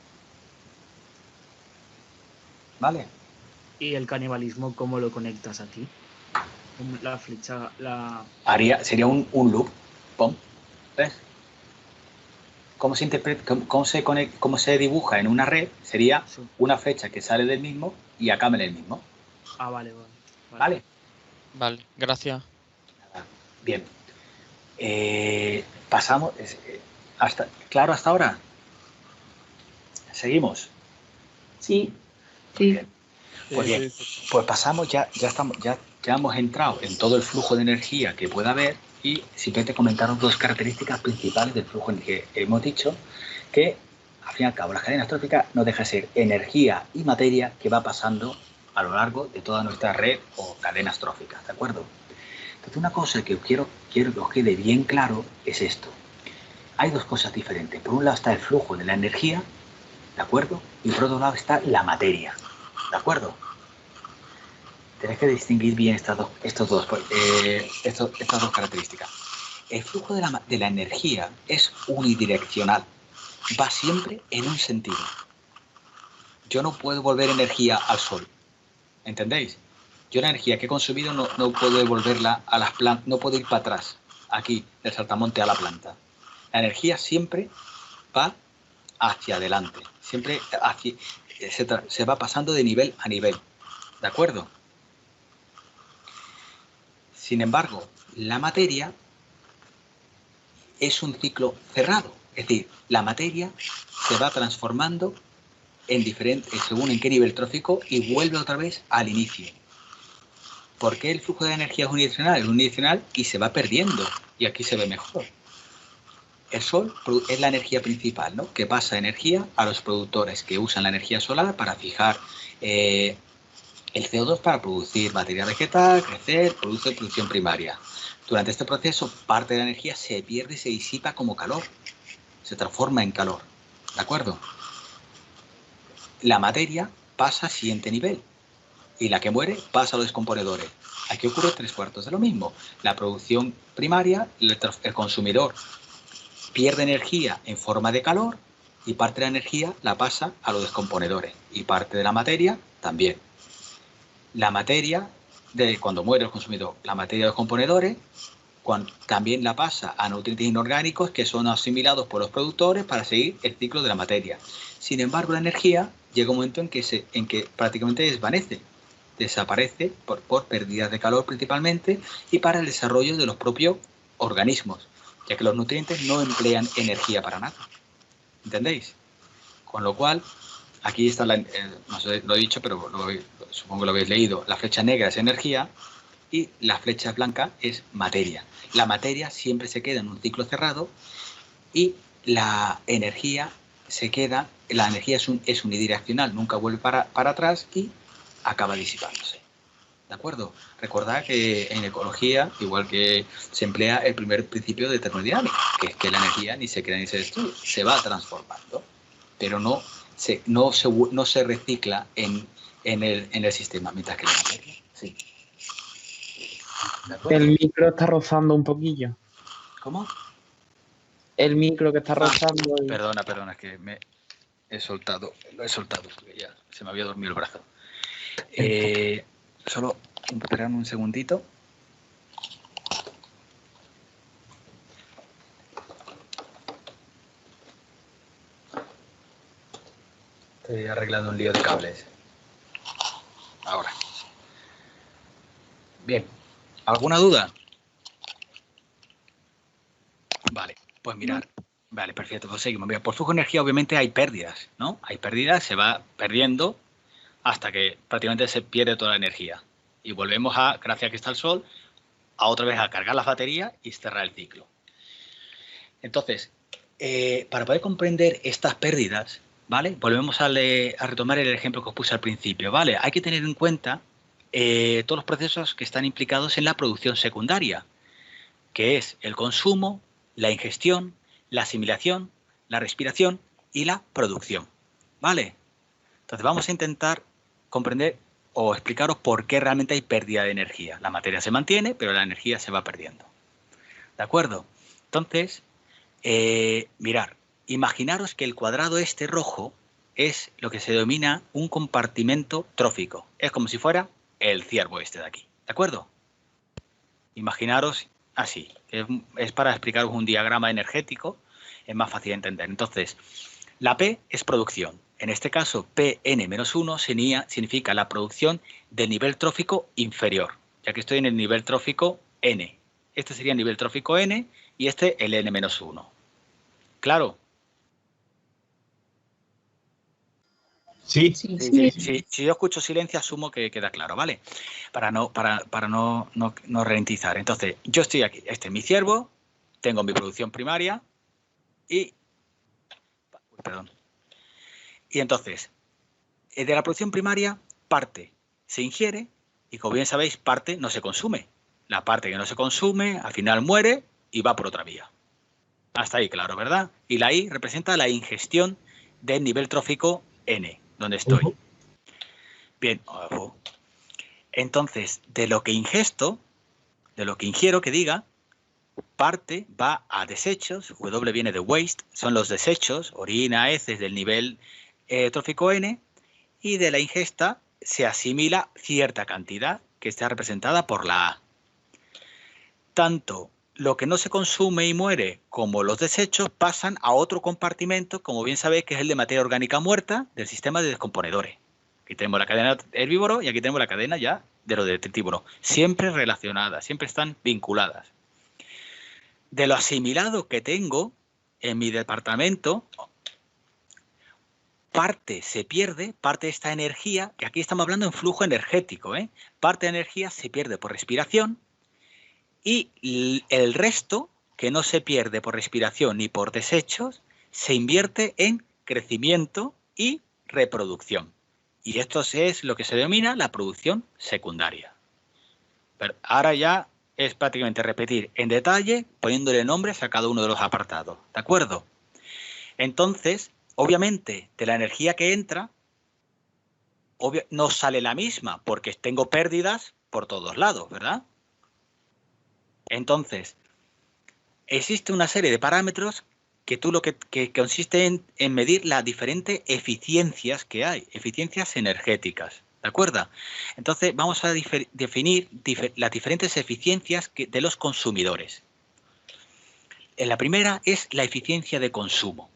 ¿Vale? ¿Y el canibalismo cómo lo conectas aquí? La flecha, Sería un loop. ¡Pum! ¿Ves? ¿Cómo se interpreta, cómo se dibuja en una red? Sería una flecha que sale del mismo y acaba en el mismo. Ah, vale. Vale, gracias. Bien. Pasamos. ¿Claro hasta ahora? ¿Seguimos? Sí. Bien. Pues bien, pues pasamos, ya hemos entrado en todo el flujo de energía que pueda haber y simplemente comentaron dos características principales del flujo en que hemos dicho que, al fin y al cabo, las cadenas tróficas no deja de ser energía y materia que va pasando a lo largo de toda nuestra red o cadenas tróficas, ¿de acuerdo? Entonces, una cosa que quiero que os quede bien claro es esto. Hay dos cosas diferentes. Por un lado está el flujo de la energía, ¿de acuerdo? Y por otro lado está la materia, ¿de acuerdo? Tenéis que distinguir bien estas dos características. El flujo de la energía es unidireccional, va siempre en un sentido. Yo no puedo devolver energía al sol, ¿entendéis? Yo la energía que he consumido no puedo devolverla a las plantas, no puedo ir para atrás, aquí, del saltamonte a la planta. La energía siempre va hacia adelante, siempre se va pasando de nivel a nivel, ¿de acuerdo? Sin embargo, la materia es un ciclo cerrado, es decir, la materia se va transformando según en qué nivel trófico y vuelve otra vez al inicio. ¿Por qué el flujo de energía es unidireccional? Es unidireccional y se va perdiendo, y aquí se ve mejor. El sol es la energía principal, ¿no? Que pasa energía a los productores que usan la energía solar para fijar el CO2 para producir materia vegetal, crecer, produce producción primaria. Durante este proceso, parte de la energía se pierde y se disipa como calor, se transforma en calor, ¿de acuerdo? La materia pasa al siguiente nivel y la que muere pasa a los descomponedores. Aquí ocurre 3/4 de lo mismo. La producción primaria, el consumidor pierde energía en forma de calor y parte de la energía la pasa a los descomponedores y parte de la materia también. La materia, cuando muere el consumidor, la materia de los descomponedores también la pasa a nutrientes inorgánicos que son asimilados por los productores para seguir el ciclo de la materia. Sin embargo, la energía llega un momento en que prácticamente desvanece, desaparece por pérdidas de calor principalmente y para el desarrollo de los propios organismos, ya que los nutrientes no emplean energía para nada. ¿Entendéis? Con lo cual, aquí está no sé, lo he dicho, pero supongo que lo habéis leído. La flecha negra es energía y la flecha blanca es materia. La materia siempre se queda en un ciclo cerrado y la energía es unidireccional, nunca vuelve para atrás y acaba disipándose. ¿De acuerdo? Recordad que en ecología, igual que se emplea el primer principio de termodinámica, que es que la energía ni se crea ni se destruye, se va transformando, pero no se recicla en el sistema, mientras que la materia, sí. El micro está rozando un poquillo. ¿Cómo? El micro que está rozando. Perdona, es que lo he soltado, porque ya se me había dormido el brazo. Solo esperarme un segundito. Estoy arreglando un lío de cables. Ahora. Bien. ¿Alguna duda? Vale, pues mirar. Vale, perfecto. Pues seguimos. Mira, por flujo de energía obviamente hay pérdidas, ¿no? Hay pérdidas, se va perdiendo hasta que prácticamente se pierde toda la energía. Y volvemos gracias a que está el sol, otra vez a cargar la batería y cerrar el ciclo. Entonces, para poder comprender estas pérdidas, ¿vale? Volvemos a retomar el ejemplo que os puse al principio, ¿vale? Hay que tener en cuenta todos los procesos que están implicados en la producción secundaria, que es el consumo, la ingestión, la asimilación, la respiración y la producción, ¿vale? Entonces vamos a intentar comprender o explicaros por qué realmente hay pérdida de energía. La materia se mantiene, pero la energía se va perdiendo. ¿De acuerdo? Entonces, mirad, imaginaros que el cuadrado este rojo es lo que se denomina un compartimento trófico. Es como si fuera el ciervo este de aquí. ¿De acuerdo? Imaginaros así. Es para explicaros un diagrama energético. Es más fácil de entender. Entonces, la P es producción. En este caso, Pn-1 significa la producción del nivel trófico inferior, ya que estoy en el nivel trófico N. Este sería el nivel trófico N y este el N-1. ¿Claro? Sí. Si yo escucho silencio, asumo que queda claro, ¿vale? Para no ralentizar. Entonces, yo estoy aquí. Este es mi ciervo, tengo mi producción primaria y... Perdón. Y entonces, de la producción primaria, parte se ingiere y, como bien sabéis, parte no se consume. La parte que no se consume, al final muere y va por otra vía. Hasta ahí, claro, ¿verdad? Y la I representa la ingestión del nivel trófico N, donde estoy. Bien, entonces, de lo que ingiero, que diga, parte va a desechos, W viene de waste, son los desechos, orina, heces del nivel trófico N, y de la ingesta se asimila cierta cantidad que está representada por la A. Tanto lo que no se consume y muere como los desechos pasan a otro compartimento, como bien sabéis, que es el de materia orgánica muerta del sistema de descomponedores. Aquí tenemos la cadena herbívoro y aquí tenemos la cadena ya de los detritívoros, siempre relacionadas, siempre están vinculadas. De lo asimilado que tengo en mi departamento, parte se pierde, parte de esta energía, que aquí estamos hablando en flujo energético, parte de energía se pierde por respiración y el resto, que no se pierde por respiración ni por desechos, se invierte en crecimiento y reproducción. Y esto es lo que se denomina la producción secundaria. Pero ahora ya es prácticamente repetir en detalle, poniéndole nombres a cada uno de los apartados. ¿De acuerdo? Entonces, obviamente, de la energía que entra, no sale la misma, porque tengo pérdidas por todos lados, ¿verdad? Entonces, existe una serie de parámetros que consiste en medir las diferentes eficiencias que hay, eficiencias energéticas, ¿de acuerdo? Entonces, vamos a definir las diferentes eficiencias de los consumidores. La primera es la eficiencia de consumo.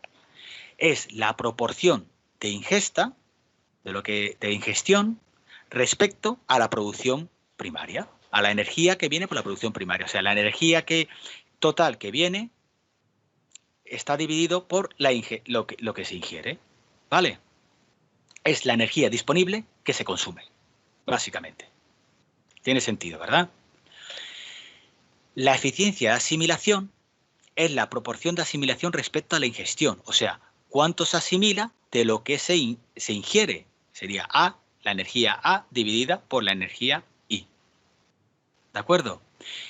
Es la proporción de ingesta, de ingestión, respecto a la producción primaria, a la energía que viene por la producción primaria. O sea, la energía total que viene está dividido por lo que se ingiere, ¿vale? Es la energía disponible que se consume, básicamente. Tiene sentido, ¿verdad? La eficiencia de asimilación es la proporción de asimilación respecto a la ingestión. O sea, cuánto se asimila de lo que se ingiere. Sería A, la energía A dividida por la energía I. ¿De acuerdo?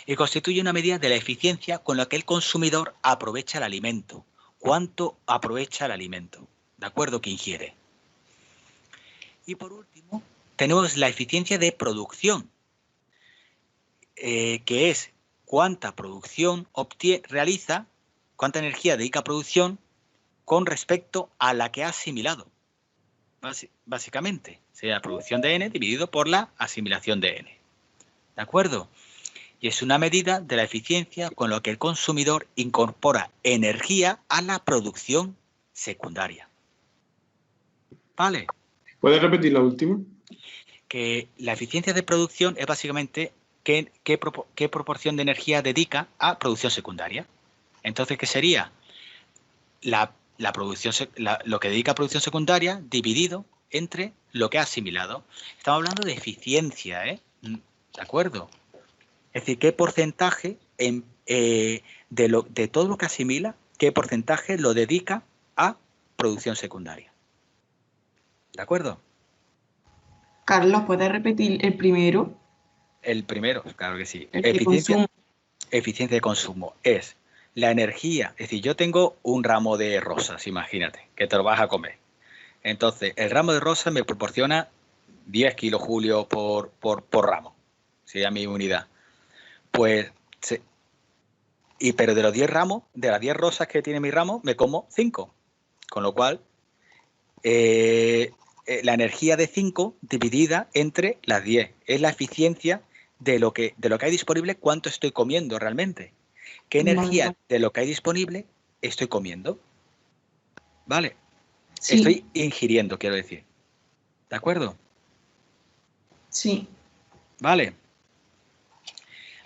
Y constituye una medida de la eficiencia con la que el consumidor aprovecha el alimento. ¿Cuánto aprovecha el alimento? ¿De acuerdo? Que ingiere. Y por último, tenemos la eficiencia de producción, que es cuánta producción realiza, cuánta energía dedica a producción con respecto a la que ha asimilado. Básicamente, sería la producción de N dividido por la asimilación de N. ¿De acuerdo? Y es una medida de la eficiencia con la que el consumidor incorpora energía a la producción secundaria. ¿Vale? ¿Puedes repetir la última? Que la eficiencia de producción es básicamente qué proporción de energía dedica a producción secundaria. Entonces, ¿qué sería? Lo que dedica a producción secundaria dividido entre lo que ha asimilado. Estamos hablando de eficiencia, ¿De acuerdo? Es decir, qué porcentaje de todo lo que asimila, qué porcentaje lo dedica a producción secundaria. ¿De acuerdo? Carlos, ¿puedes repetir el primero? El primero, claro que sí. Eficiencia de consumo es la energía. Es decir, yo tengo un ramo de rosas, imagínate, que te lo vas a comer. Entonces, el ramo de rosas me proporciona 10 kilojulios por ramo. Sería mi unidad. Pues, pero de los 10 ramos, de las 10 rosas que tiene mi ramo, me como 5. Con lo cual, la energía de 5 dividida entre las 10. Es la eficiencia de lo que hay disponible, cuánto estoy comiendo realmente. ¿Qué energía de lo que hay disponible estoy comiendo? ¿Vale? Sí. Estoy ingiriendo, quiero decir. ¿De acuerdo? Sí. Vale.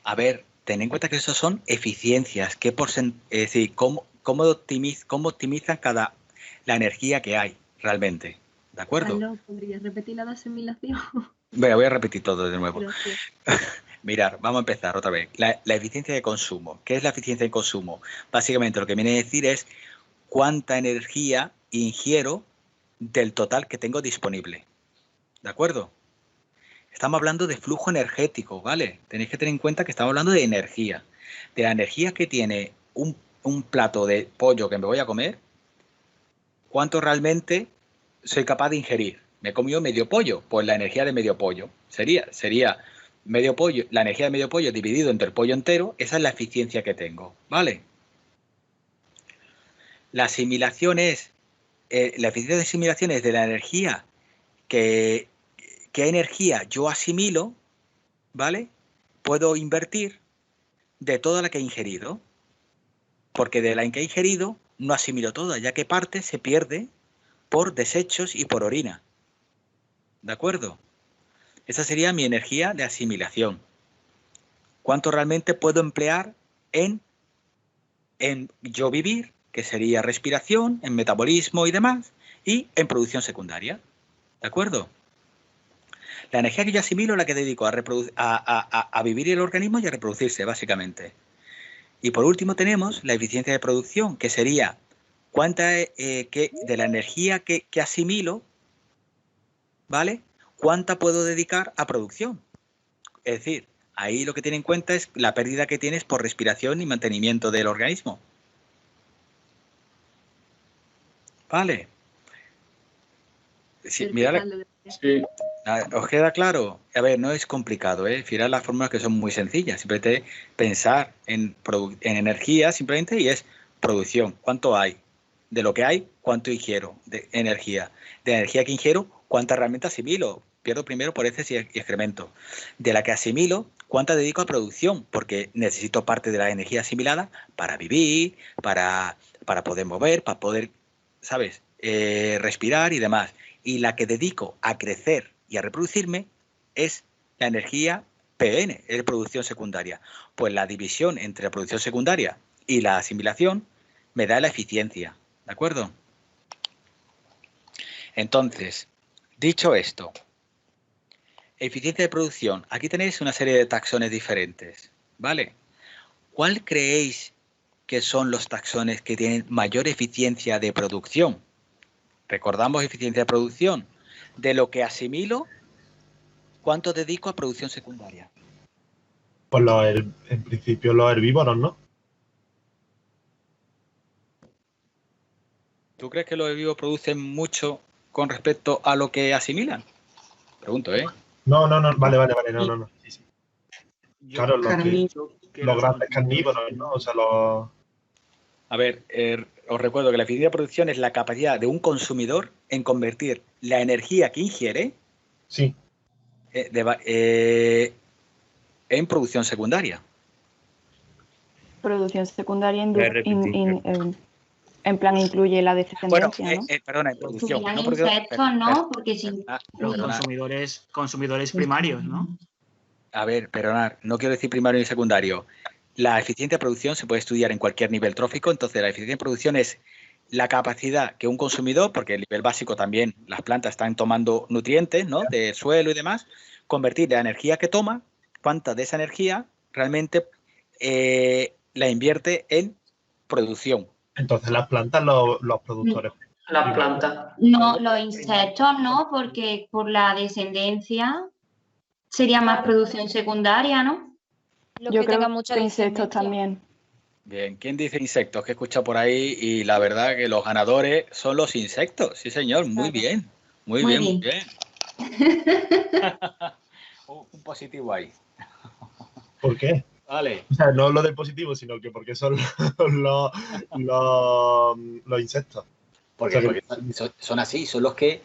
A ver, ten en cuenta que eso son eficiencias. Es decir, cómo optimizan la energía que hay realmente. ¿De acuerdo? Carlos, ¿podrías repetir la asimilación? Voy a repetir todo de nuevo. Mirad, vamos a empezar otra vez. La eficiencia de consumo. ¿Qué es la eficiencia de consumo? Básicamente lo que viene a decir es cuánta energía ingiero del total que tengo disponible. ¿De acuerdo? Estamos hablando de flujo energético, ¿vale? Tenéis que tener en cuenta que estamos hablando de energía. De la energía que tiene un plato de pollo que me voy a comer, cuánto realmente soy capaz de ingerir. Me he comido medio pollo, pues la energía de medio pollo sería medio pollo, la energía de medio pollo dividido entre el pollo entero, esa es la eficiencia que tengo, ¿vale? La asimilación es, la eficiencia de asimilación es de la energía qué energía yo asimilo, ¿vale? Puedo invertir de toda la que he ingerido, porque de la que he ingerido no asimilo toda, ya que parte se pierde por desechos y por orina. ¿De acuerdo? Esa sería mi energía de asimilación. ¿Cuánto realmente puedo emplear en yo vivir, que sería respiración, en metabolismo y demás, y en producción secundaria? ¿De acuerdo? La energía que yo asimilo es la que dedico a vivir el organismo y a reproducirse, básicamente. Y por último tenemos la eficiencia de producción, que sería cuánta de la energía que asimilo, ¿vale? ¿Cuánta puedo dedicar a producción? Es decir, ahí lo que tiene en cuenta es la pérdida que tienes por respiración y mantenimiento del organismo. ¿Vale? Sí, mirad, sí. ¿Os queda claro? A ver, no es complicado, ¿eh? Fijar las fórmulas que son muy sencillas. Simplemente pensar en energía simplemente y es producción. ¿Cuánto hay? De lo que hay, ¿cuánto ingiero de energía? De la energía que ingiero, ¿cuánta realmente asimilo? Pierdo primero por heces y excremento. De la que asimilo, ¿cuánta dedico a producción? Porque necesito parte de la energía asimilada para vivir, para poder mover, para poder, ¿sabes? Respirar y demás. Y la que dedico a crecer y a reproducirme es la energía PN, es producción secundaria. Pues la división entre la producción secundaria y la asimilación me da la eficiencia. ¿De acuerdo? Entonces, dicho esto, eficiencia de producción. Aquí tenéis una serie de taxones diferentes, ¿vale? ¿Cuál creéis que son los taxones que tienen mayor eficiencia de producción? Recordamos eficiencia de producción. De lo que asimilo, ¿cuánto dedico a producción secundaria? Pues en principio los herbívoros, ¿no? ¿Tú crees que los herbívoros producen mucho con respecto a lo que asimilan? Pregunto, ¿eh? No, vale, no. Sí. Claro, los grandes carnívoros, ¿no? O sea, los... A ver, os recuerdo que la eficiencia de producción es la capacidad de un consumidor en convertir la energía que ingiere en producción secundaria. Producción secundaria en plan incluye la descendencia, ¿no? Perdona, en producción. No insectos, ¿no? Porque si... Los consumidores primarios, ¿no? A ver, perdonad, no quiero decir primario ni secundario. La eficiencia de producción se puede estudiar en cualquier nivel trófico, entonces la eficiencia de producción es la capacidad que un consumidor, porque el nivel básico también, las plantas están tomando nutrientes, ¿no? Del suelo y demás, convertir la energía que toma, cuánta de esa energía realmente la invierte en producción. Entonces las plantas, los productores. Las plantas. No, los insectos no, porque por la descendencia sería más producción secundaria, ¿no? Yo creo que insectos también. Bien, ¿quién dice insectos? Que he escuchado por ahí y la verdad que los ganadores son los insectos. Sí, señor, muy bien. Muy bien. Un positivo ahí. ¿Por qué? Vale. O sea, no lo del positivo, sino que porque son los insectos. Porque son así, son los que,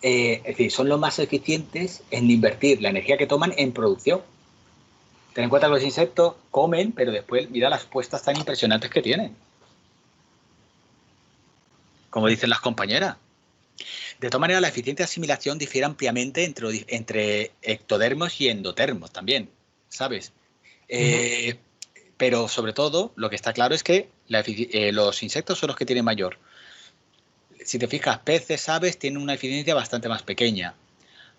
es decir, son los más eficientes en invertir la energía que toman en producción. Ten en cuenta que los insectos comen, pero después mira las puestas tan impresionantes que tienen. Como dicen las compañeras. De todas maneras, la eficiencia de asimilación difiere ampliamente entre ectodermos y endotermos también, ¿sabes? Pero sobre todo, lo que está claro es que los insectos son los que tienen mayor. Si te fijas, peces, aves tienen una eficiencia bastante más pequeña.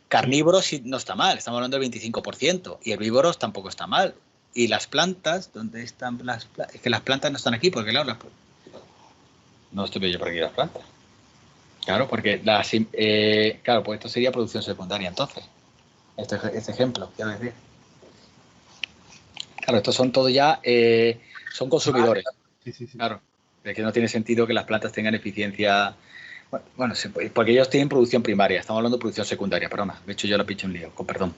Carnívoros no está mal, estamos hablando del 25%, y herbívoros tampoco está mal. Y las plantas, ¿dónde están las plantas? Es que las plantas no están aquí, porque claro, no estoy yo por aquí las plantas. Claro, porque claro, pues esto sería producción secundaria entonces. Este ejemplo, quiero decir. Claro, estos son todos ya, son consumidores. Sí. Claro, es que no tiene sentido que las plantas tengan eficiencia Bueno, sí, porque ellos tienen producción primaria, estamos hablando de producción secundaria, perdona, de hecho yo lo he picho un lío, con perdón.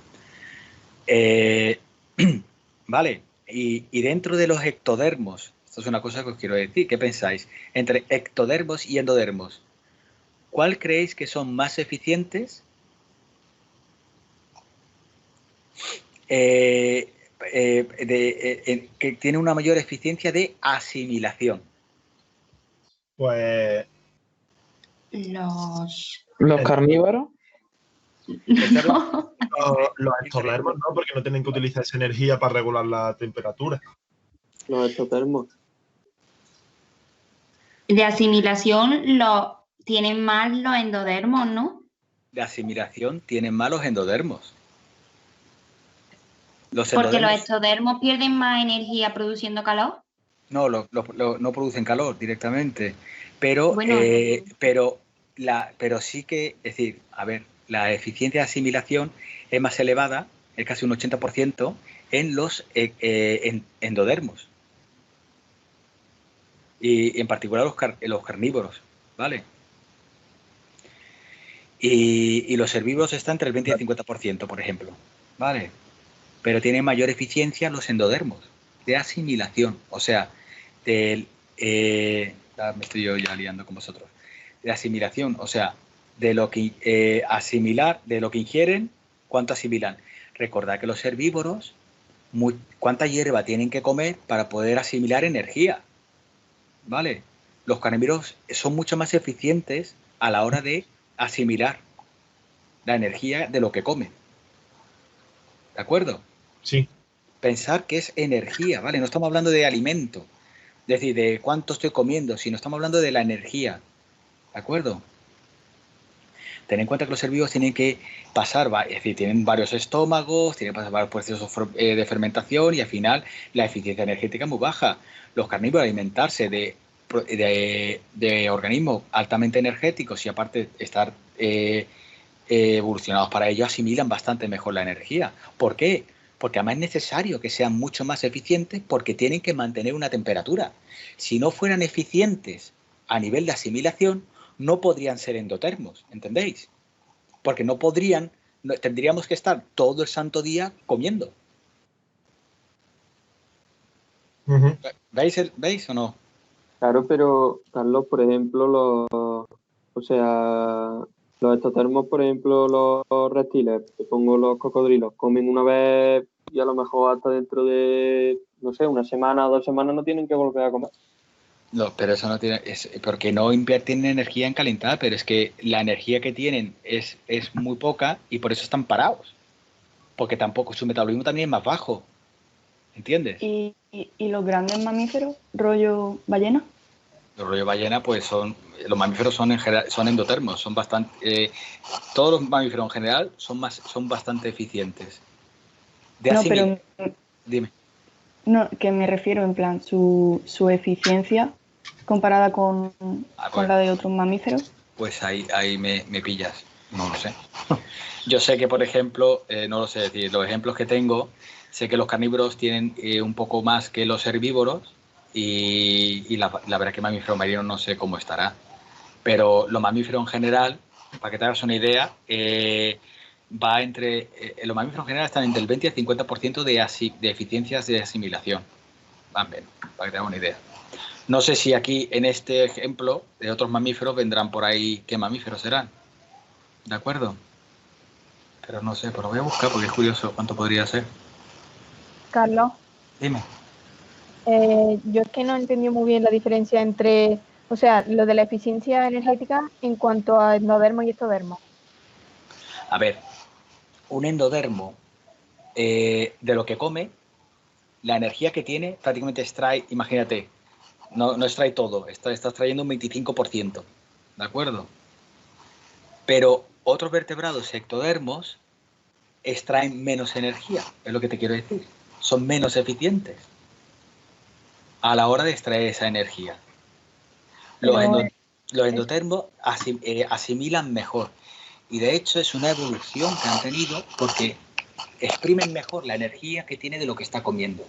Vale, y dentro de los ectodermos, esto es una cosa que os quiero decir, ¿qué pensáis? Entre ectodermos y endodermos, ¿cuál creéis que son más eficientes? Que tiene una mayor eficiencia de asimilación. Pues ¿Los carnívoros? los ectodermos no, porque no tienen que utilizar esa energía para regular la temperatura. Los ectodermos. De asimilación lo tienen más los endodermos, ¿no? De asimilación tienen más los endodermos. Porque los ectodermos pierden más energía produciendo calor. No, no producen calor directamente, pero, Bueno, pero sí que, es decir, a ver, la eficiencia de asimilación es más elevada, es casi un 80%, en los endodermos. Y en particular los carnívoros, ¿vale? Y los herbívoros están entre el 20 y el 50%, por ejemplo, ¿vale? Pero tienen mayor eficiencia los endodermos de asimilación, o sea, me estoy yo ya liando con vosotros, de asimilación, o sea, de lo que asimilar, de lo que ingieren, ¿cuánto asimilan? Recordad que los herbívoros, ¿cuánta hierba tienen que comer para poder asimilar energía? ¿Vale? Los carnívoros son mucho más eficientes a la hora de asimilar la energía de lo que comen. ¿De acuerdo? Sí. Pensar que es energía, ¿vale? No estamos hablando de alimento, es decir, de cuánto estoy comiendo, sino estamos hablando de la energía. ¿De acuerdo? Ten en cuenta que los herbívoros tienen que pasar, es decir, tienen varios estómagos, tienen que pasar varios procesos de fermentación y al final la eficiencia energética es muy baja. Los carnívoros, alimentarse de organismos altamente energéticos y aparte estar evolucionados para ello, asimilan bastante mejor la energía. ¿Por qué? Porque además es necesario que sean mucho más eficientes porque tienen que mantener una temperatura. Si no fueran eficientes a nivel de asimilación, no podrían ser endotermos, ¿entendéis? Porque no podrían, tendríamos que estar todo el santo día comiendo. Uh-huh. ¿Veis o no? Claro, pero Carlos, por ejemplo, los ectotermos, por ejemplo, los reptiles, te pongo los cocodrilos, comen una vez y a lo mejor hasta dentro de, no sé, una semana o 2 semanas no tienen que volver a comer. No, pero eso no tiene, porque no invierten energía en calentar, pero es que la energía que tienen es muy poca y por eso están parados. Porque tampoco, su metabolismo también es más bajo. ¿Entiendes? ¿Y los grandes mamíferos, rollo ballena? Los rollo ballena, pues los mamíferos son en general, son endotermos, son bastante, todos los mamíferos en general son bastante eficientes. Pero dime. No, que me refiero en plan su eficiencia comparada con la de otros mamíferos. Pues ahí me pillas, no lo sé. Yo sé que, por ejemplo, no lo sé decir, los ejemplos que tengo, sé que los carnívoros tienen un poco más que los herbívoros y la verdad que mamífero marino no sé cómo estará. Pero los mamíferos en general, para que te hagas una idea, los mamíferos en general están entre el 20 y el 50% de eficiencias de asimilación. Van bien, para que te hagas una idea. No sé si aquí, en este ejemplo, de otros mamíferos vendrán por ahí qué mamíferos serán. ¿De acuerdo? Pero no sé, pero lo voy a buscar porque es curioso cuánto podría ser. Carlos. Dime. Yo es que no entendí muy bien la diferencia entre, o sea, lo de la eficiencia energética en cuanto a endodermo y ectodermo. A ver, un endodermo de lo que come, la energía que tiene prácticamente extrae, imagínate, no extrae todo, está extrayendo un 25%, ¿de acuerdo? Pero otros vertebrados ectodermos extraen menos energía, es lo que te quiero decir. Son menos eficientes a la hora de extraer esa energía. Los endotermos asimilan mejor. Y de hecho es una evolución que han tenido porque exprimen mejor la energía que tiene de lo que está comiendo.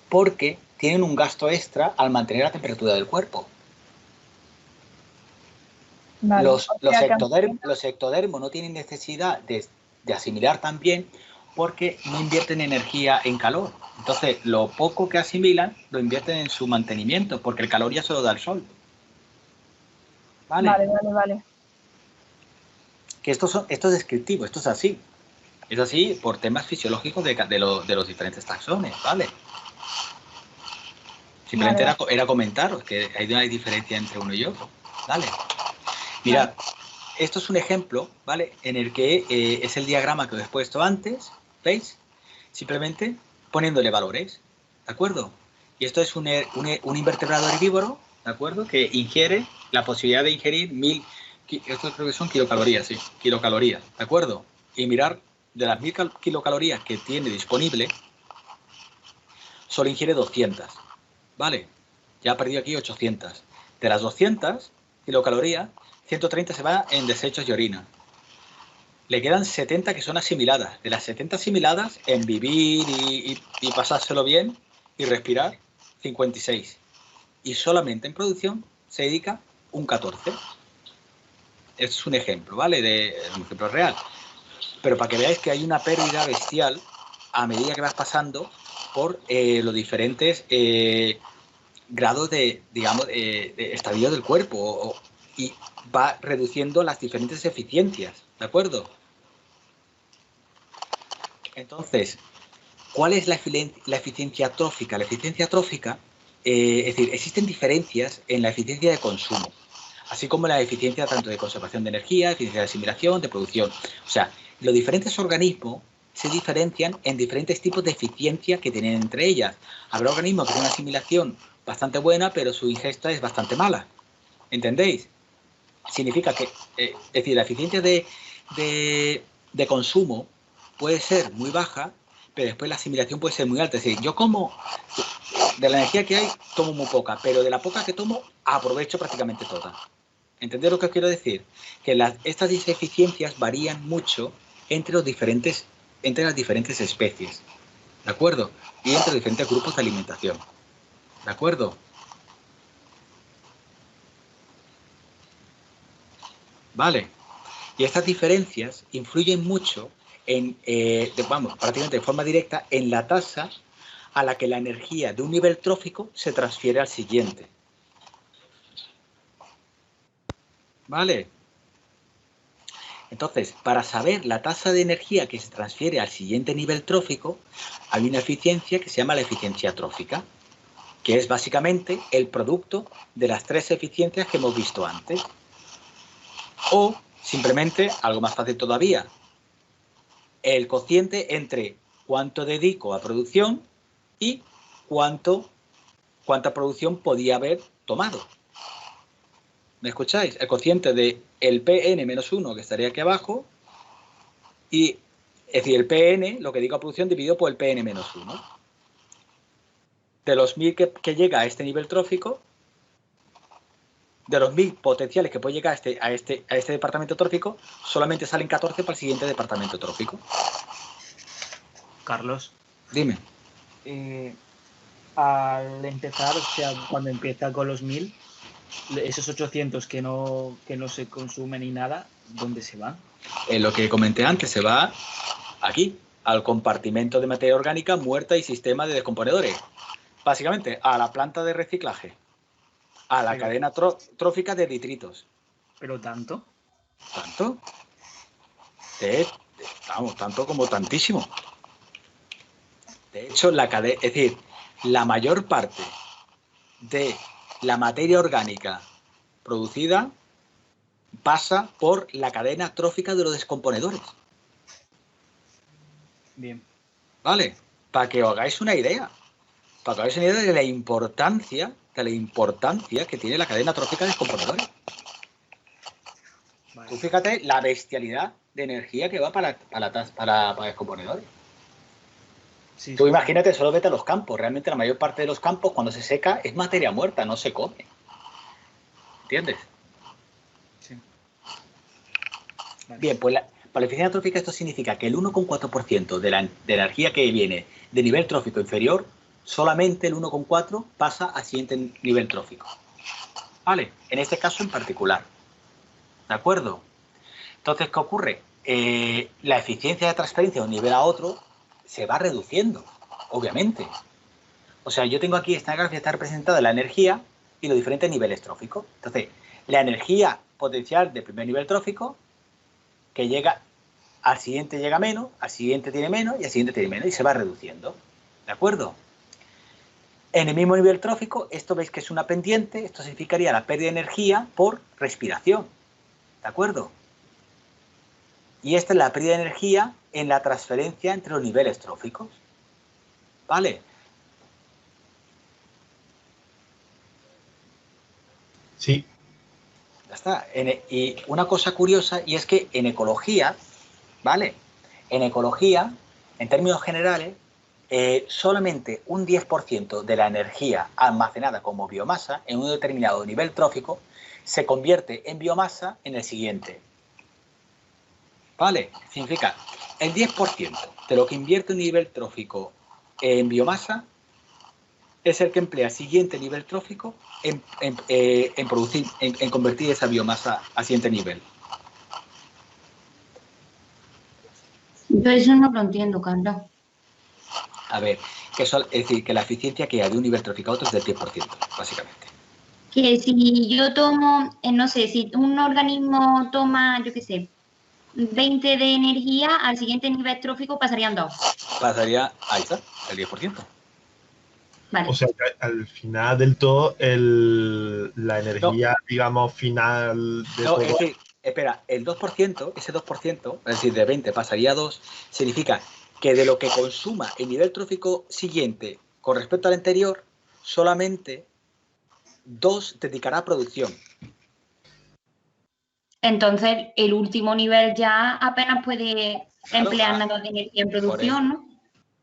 Porque tienen un gasto extra al mantener la temperatura del cuerpo. Vale. Los O sea, ectodermos no tienen necesidad de asimilar tan bien porque no invierten energía en calor. Entonces, lo poco que asimilan lo invierten en su mantenimiento, porque el calor ya se lo da el sol. ¿Vale? Vale. Que esto es descriptivo, esto es así. Es así por temas fisiológicos de los diferentes taxones, ¿vale? Simplemente era comentaros que hay una diferencia entre uno y otro, ¿vale? Mirad, esto es un ejemplo, ¿vale? En el que es el diagrama que os he puesto antes, ¿veis? Simplemente poniéndole valores, ¿de acuerdo? Y esto es un invertebrado herbívoro, ¿de acuerdo? Que ingiere la posibilidad de ingerir 1000, esto creo que son kilocalorías, sí, kilocalorías, ¿de acuerdo? Y mirar, de las 1000 kilocalorías que tiene disponible, solo ingiere 200, ¿vale? Ya ha perdido aquí 800. De las 200 kilocalorías, 130 se va en desechos y orina. Le quedan 70 que son asimiladas. De las 70 asimiladas, en vivir y pasárselo bien y respirar, 56. Y solamente en producción se dedica un 14. Este es un ejemplo, ¿vale? Un ejemplo real. Pero para que veáis que hay una pérdida bestial a medida que vas pasando por los diferentes grados de estadio del cuerpo y va reduciendo las diferentes eficiencias, ¿de acuerdo? Entonces, ¿cuál es la eficiencia trófica? La eficiencia trófica, es decir, existen diferencias en la eficiencia de consumo, así como la eficiencia tanto de conservación de energía, eficiencia de asimilación, de producción. O sea, los diferentes organismos se diferencian en diferentes tipos de eficiencia que tienen entre ellas. Habrá organismos que tienen una asimilación bastante buena, pero su ingesta es bastante mala. ¿Entendéis? Significa que, es decir, la eficiencia de consumo puede ser muy baja, pero después la asimilación puede ser muy alta. Es decir, yo como, de la energía que hay, tomo muy poca, pero de la poca que tomo, aprovecho prácticamente toda. ¿Entendéis lo que os quiero decir? Que estas eficiencias varían mucho entre las diferentes especies, ¿de acuerdo? Y entre los diferentes grupos de alimentación, ¿de acuerdo? Vale. Y estas diferencias influyen mucho prácticamente de forma directa en la tasa a la que la energía de un nivel trófico se transfiere al siguiente. ¿Vale? Entonces, para saber la tasa de energía que se transfiere al siguiente nivel trófico, hay una eficiencia que se llama la eficiencia trófica, que es básicamente el producto de las tres eficiencias que hemos visto antes. O, simplemente, algo más fácil todavía, el cociente entre cuánto dedico a producción y cuánta producción podía haber tomado. ¿Me escucháis? El cociente de el PN-1, que estaría aquí abajo, y es decir, el PN, lo que digo a producción, dividido por el PN-1. De los 1000 que llega a este nivel trófico, de los 1000 potenciales que puede llegar a este departamento trófico, solamente salen 14 para el siguiente departamento trófico. Carlos. Dime. Al empezar, o sea, cuando empieza con los 1000, esos 800 que no se consumen ni nada, ¿dónde se van? Lo que comenté antes, se va aquí, al compartimento de materia orgánica muerta y sistema de descomponedores. Básicamente, a la planta de reciclaje, a la cadena trófica de detritos. ¿Pero tanto? ¿Tanto? Vamos, tanto como tantísimo. De hecho, es decir, la mayor parte de la materia orgánica producida pasa por la cadena trófica de los descomponedores. Bien. ¿Vale? Para que os hagáis una idea. Para que os hagáis una idea de la importancia que tiene la cadena trófica de descomponedores. Vale. Tú fíjate la bestialidad de energía que va para descomponedores. Sí, tú imagínate, solo vete a los campos. Realmente la mayor parte de los campos, cuando se seca, es materia muerta, no se come. ¿Entiendes? Sí. Vale. Bien, pues para la eficiencia trófica esto significa que el 1,4% de la energía que viene de nivel trófico inferior, solamente el 1,4% pasa al siguiente nivel trófico. ¿Vale? En este caso en particular. ¿De acuerdo? Entonces, ¿qué ocurre? La eficiencia de transferencia de un nivel a otro se va reduciendo, obviamente. O sea, yo tengo aquí, esta gráfica está representada la energía y los diferentes niveles tróficos. Entonces, la energía potencial del primer nivel trófico, que llega, al siguiente llega menos, al siguiente tiene menos y al siguiente tiene menos y se va reduciendo. ¿De acuerdo? En el mismo nivel trófico, esto veis que es una pendiente, esto significaría la pérdida de energía por respiración. ¿De acuerdo? Y esta es la pérdida de energía en la transferencia entre los niveles tróficos. ¿Vale? Sí. Ya está. Y una cosa curiosa, y es que en ecología, ¿vale? En ecología, en términos generales, solamente un 10% de la energía almacenada como biomasa en un determinado nivel trófico se convierte en biomasa en el siguiente. ¿Vale? Significa el 10% de lo que invierte un nivel trófico en biomasa es el que emplea el siguiente nivel trófico en convertir esa biomasa al siguiente nivel. Yo eso no lo entiendo, Carlos. A ver, es decir, que la eficiencia que hay de un nivel trófico a otro es del 10%, básicamente. Que si yo tomo, no sé, si un organismo toma, yo qué sé, 20 de energía, al siguiente nivel trófico pasarían 2. Pasaría, ahí está, el 10%. Vale. O sea, que al final del todo, la energía, digamos, final de No, todo... es decir, espera, el 2%, ese 2%, es decir, de 20 pasaría a 2, significa que de lo que consuma el nivel trófico siguiente con respecto al anterior, solamente 2 dedicará a producción. Entonces, el último nivel ya apenas puede emplear nada de energía en producción, ¿no?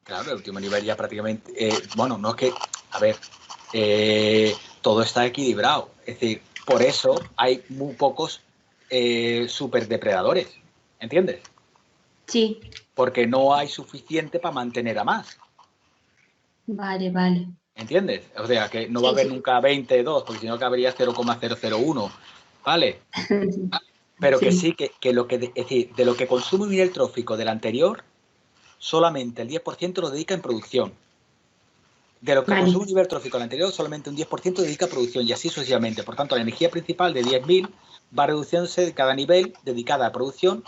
Claro, el último nivel ya prácticamente... bueno, no es que... A ver, todo está equilibrado. Es decir, por eso hay muy pocos superdepredadores. ¿Entiendes? Sí. Porque no hay suficiente para mantener a más. Vale, vale. ¿Entiendes? O sea, que no va a haber nunca 22, porque si no cabería 0,001. ¿Vale? Pero que sí, que lo que... Es decir, de lo que consume un nivel trófico del anterior, solamente el 10% lo dedica en producción. De lo que consume un nivel trófico del anterior, solamente un 10% dedica a producción y así sucesivamente. Por tanto, la energía principal de 10.000 va reduciéndose de cada nivel dedicada a producción,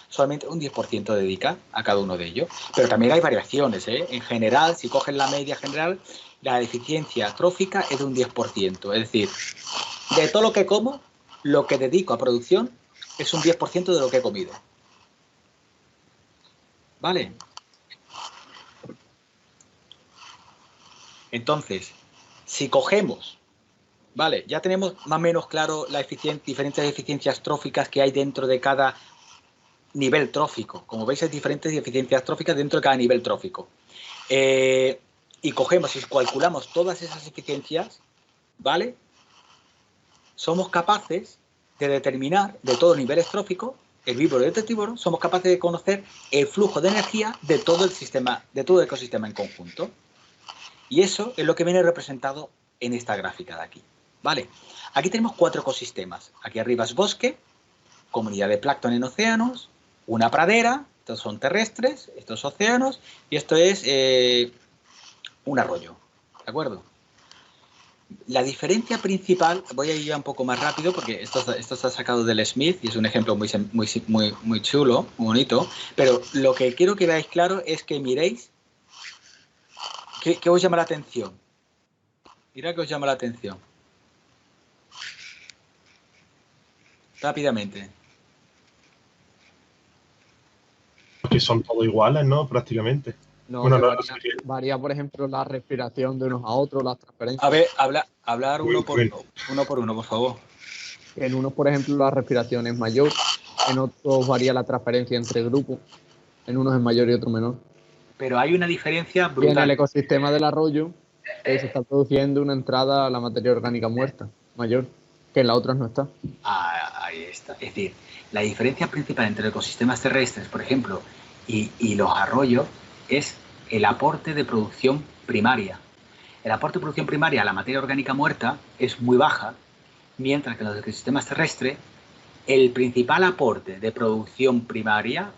solamente un 10% dedica a cada uno de ellos. Pero también hay variaciones, ¿eh? En general, si cogen la media general, la eficiencia trófica es de un 10%. Es decir, de todo lo que como, lo que dedico a producción es un 10% de lo que he comido. ¿Vale? Entonces, si cogemos, vale, ya tenemos más o menos claro las diferentes eficiencias tróficas que hay dentro de cada nivel trófico. Como veis, hay diferentes eficiencias tróficas dentro de cada nivel trófico. Y cogemos y calculamos todas esas eficiencias, ¿vale? Somos capaces de determinar de todos los niveles tróficos, herbívoro y detritívoro, somos capaces de conocer el flujo de energía de todo el sistema, de todo el ecosistema en conjunto. Y eso es lo que viene representado en esta gráfica de aquí. ¿Vale? Aquí tenemos 4 ecosistemas. Aquí arriba es bosque, comunidad de plancton en océanos, una pradera, estos son terrestres, estos océanos, y esto es un arroyo. ¿De acuerdo? La diferencia principal, voy a ir ya un poco más rápido porque esto está sacado del Smith y es un ejemplo muy chulo, muy bonito, pero lo que quiero que veáis claro es que miréis ¿qué os llama la atención? Mirad qué os llama la atención. Rápidamente. Que son todos iguales, ¿no? Prácticamente. No, bueno, varía, por ejemplo, la respiración de unos a otros, las transferencias. A ver, hablar uno por uno, por favor. En unos, por ejemplo, la respiración es mayor, en otros varía la transferencia entre grupos, en unos es mayor y otros menor. Pero hay una diferencia brutal. Y en el ecosistema del arroyo se está produciendo una entrada a la materia orgánica muerta, mayor, que en las otras no está. Ahí está. Es decir, la diferencia principal entre ecosistemas terrestres, por ejemplo, y los arroyos es el aporte de producción primaria. El aporte de producción primaria a la materia orgánica muerta es muy baja, mientras que en los ecosistemas terrestres el principal aporte de producción primaria,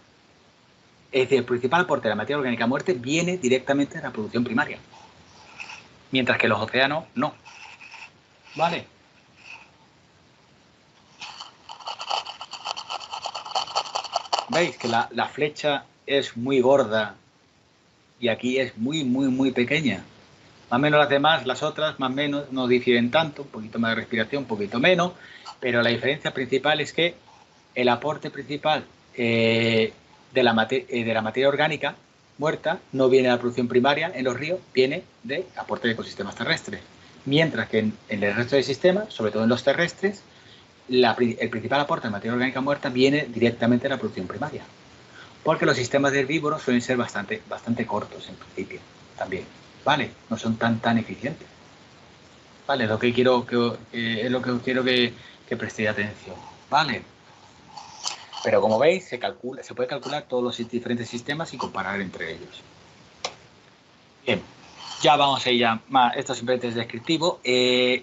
es decir, el principal aporte de la materia orgánica muerta viene directamente de la producción primaria, mientras que los océanos no. ¿Vale? ¿Veis que la flecha es muy gorda y aquí es muy, muy, muy pequeña? Más o menos las demás, las otras, más o menos, no difieren tanto, un poquito más de respiración, un poquito menos, pero la diferencia principal es que el aporte principal de la materia orgánica muerta no viene de la producción primaria en los ríos, viene de aporte de ecosistemas terrestres. Mientras que en el resto del sistema, sobre todo en los terrestres, el principal aporte de materia orgánica muerta viene directamente de la producción primaria. Porque los sistemas de herbívoros suelen ser bastante cortos en principio también. ¿Vale? No son tan eficientes. ¿Vale? Es lo que quiero que prestéis atención. ¿Vale? Pero como veis, se puede calcular todos los diferentes sistemas y comparar entre ellos. Bien, ya vamos a ir ya más. Esto simplemente es descriptivo.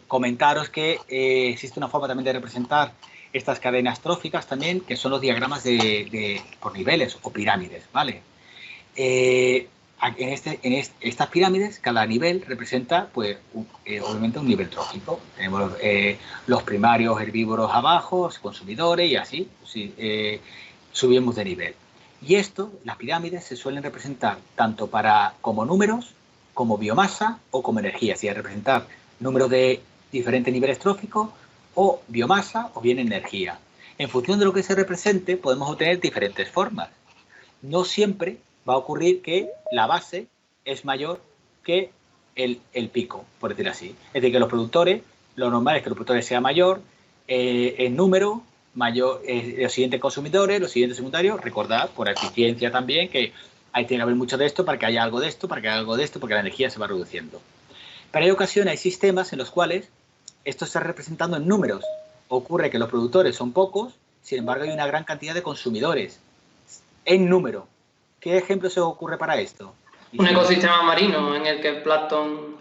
Comentaros que existe una forma también de representar estas cadenas tróficas también, que son los diagramas por niveles o pirámides, ¿vale? En estas pirámides, cada nivel representa, pues, obviamente un nivel trófico. Tenemos los primarios herbívoros abajo, los consumidores y así subimos de nivel. Y las pirámides se suelen representar tanto como números, como biomasa o como energía. Si representar números de diferentes niveles tróficos o biomasa o bien energía. En función de lo que se represente, podemos obtener diferentes formas. No siempre va a ocurrir que la base es mayor que el pico, por decir así. Es decir, que los productores, lo normal es que los productores sea mayor en número, mayor los siguientes consumidores, los siguientes secundarios. Recordad, por eficiencia también, que ahí tiene que haber mucho de esto para que haya algo de esto, para que haya algo de esto, porque la energía se va reduciendo. Pero hay ocasiones, hay sistemas en los cuales esto está representando en números. Ocurre que los productores son pocos, sin embargo hay una gran cantidad de consumidores en número. ¿Qué ejemplo se os ocurre para esto? Un ecosistema marino en el que el plancton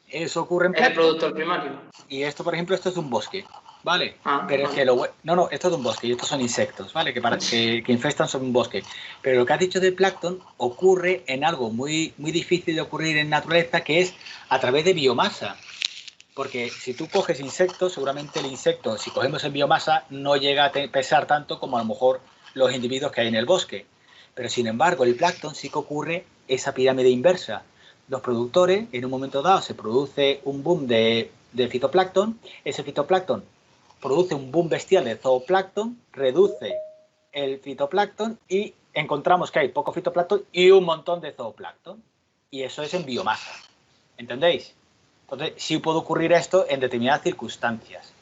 eso ocurre en es el productor primario. Y esto, por ejemplo, esto es un bosque, ¿vale? Vale. Pero es que no, esto es un bosque y estos son insectos, ¿vale? Que infestan sobre un bosque. Pero lo que has dicho del plancton ocurre en algo muy, muy difícil de ocurrir en naturaleza, que es a través de biomasa. Porque si tú coges insectos, seguramente el insecto, si cogemos en biomasa, no llega a pesar tanto como a lo mejor los individuos que hay en el bosque. Pero sin embargo, el plancton sí que ocurre esa pirámide inversa. Los productores, en un momento dado, se produce un boom de fitoplancton. Ese fitoplancton produce un boom bestial de zooplancton, reduce el fitoplancton y encontramos que hay poco fitoplancton y un montón de zooplancton. Y eso es en biomasa. ¿Entendéis? Entonces, sí puede ocurrir esto en determinadas circunstancias.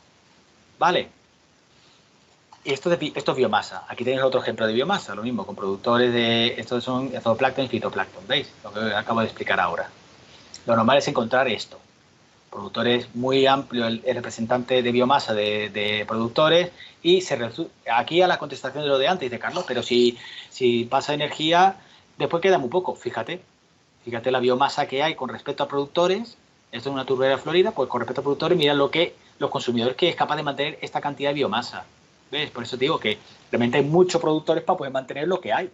¿Vale? Y esto es biomasa. Aquí tenéis otro ejemplo de biomasa, lo mismo, con productores de... Estos son zooplancton y fitoplancton, ¿veis? Lo que acabo de explicar ahora. Lo normal es encontrar esto. Productores muy amplio, el representante de biomasa de productores, y aquí a la contestación de lo de antes, dice Carlos, pero si pasa energía, después queda muy poco, fíjate. Fíjate la biomasa que hay con respecto a productores. Esto es una turbera florida, pues con respecto a productores, mira los consumidores que es capaz de mantener esta cantidad de biomasa. ¿Ves? Por eso te digo que realmente hay muchos productores para poder mantener lo que hay.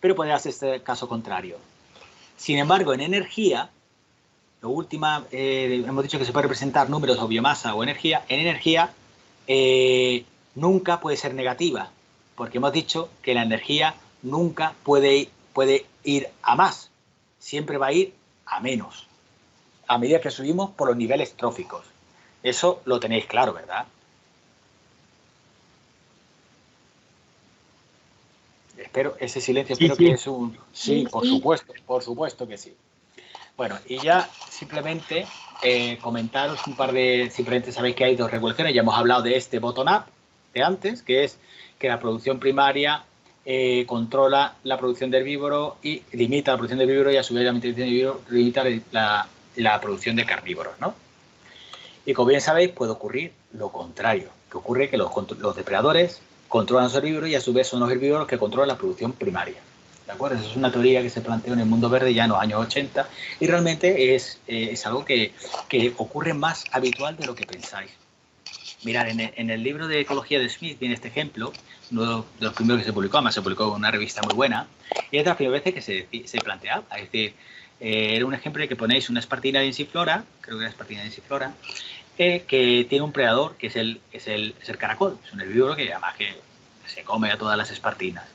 Pero puede hacer este caso contrario. Sin embargo, en energía, lo último, hemos dicho que se puede representar números o biomasa o energía. En energía nunca puede ser negativa, porque hemos dicho que la energía nunca puede ir a más, siempre va a ir a menos, a medida que subimos por los niveles tróficos. Eso lo tenéis claro, ¿verdad? Espero, ese silencio, espero que es un... Sí, por supuesto que sí. Bueno, y ya simplemente comentaros un par de... Simplemente sabéis que hay dos revoluciones, ya hemos hablado de este bottom-up de antes, que es que la producción primaria controla la producción de herbívoros y limita la producción de herbívoros y a su vez la producción de herbívoros limita la producción de carnívoros, ¿no? Y como bien sabéis, puede ocurrir lo contrario, que ocurre que los depredadores controlan los herbívoros y a su vez son los herbívoros que controlan la producción primaria. ¿De acuerdo? Esa es una teoría que se planteó en el mundo verde ya en los años 80 y realmente es algo que ocurre más habitual de lo que pensáis. Mirad, en el libro de Ecología de Smith viene este ejemplo, uno de los primeros que se publicó, además se publicó en una revista muy buena, y es la primera vez que se planteaba. Es decir, era un ejemplo de que ponéis una espartina densiflora, creo que era espartina densiflora, que tiene un predador que es el caracol, es un herbívoro que además que se come a todas las espartinas.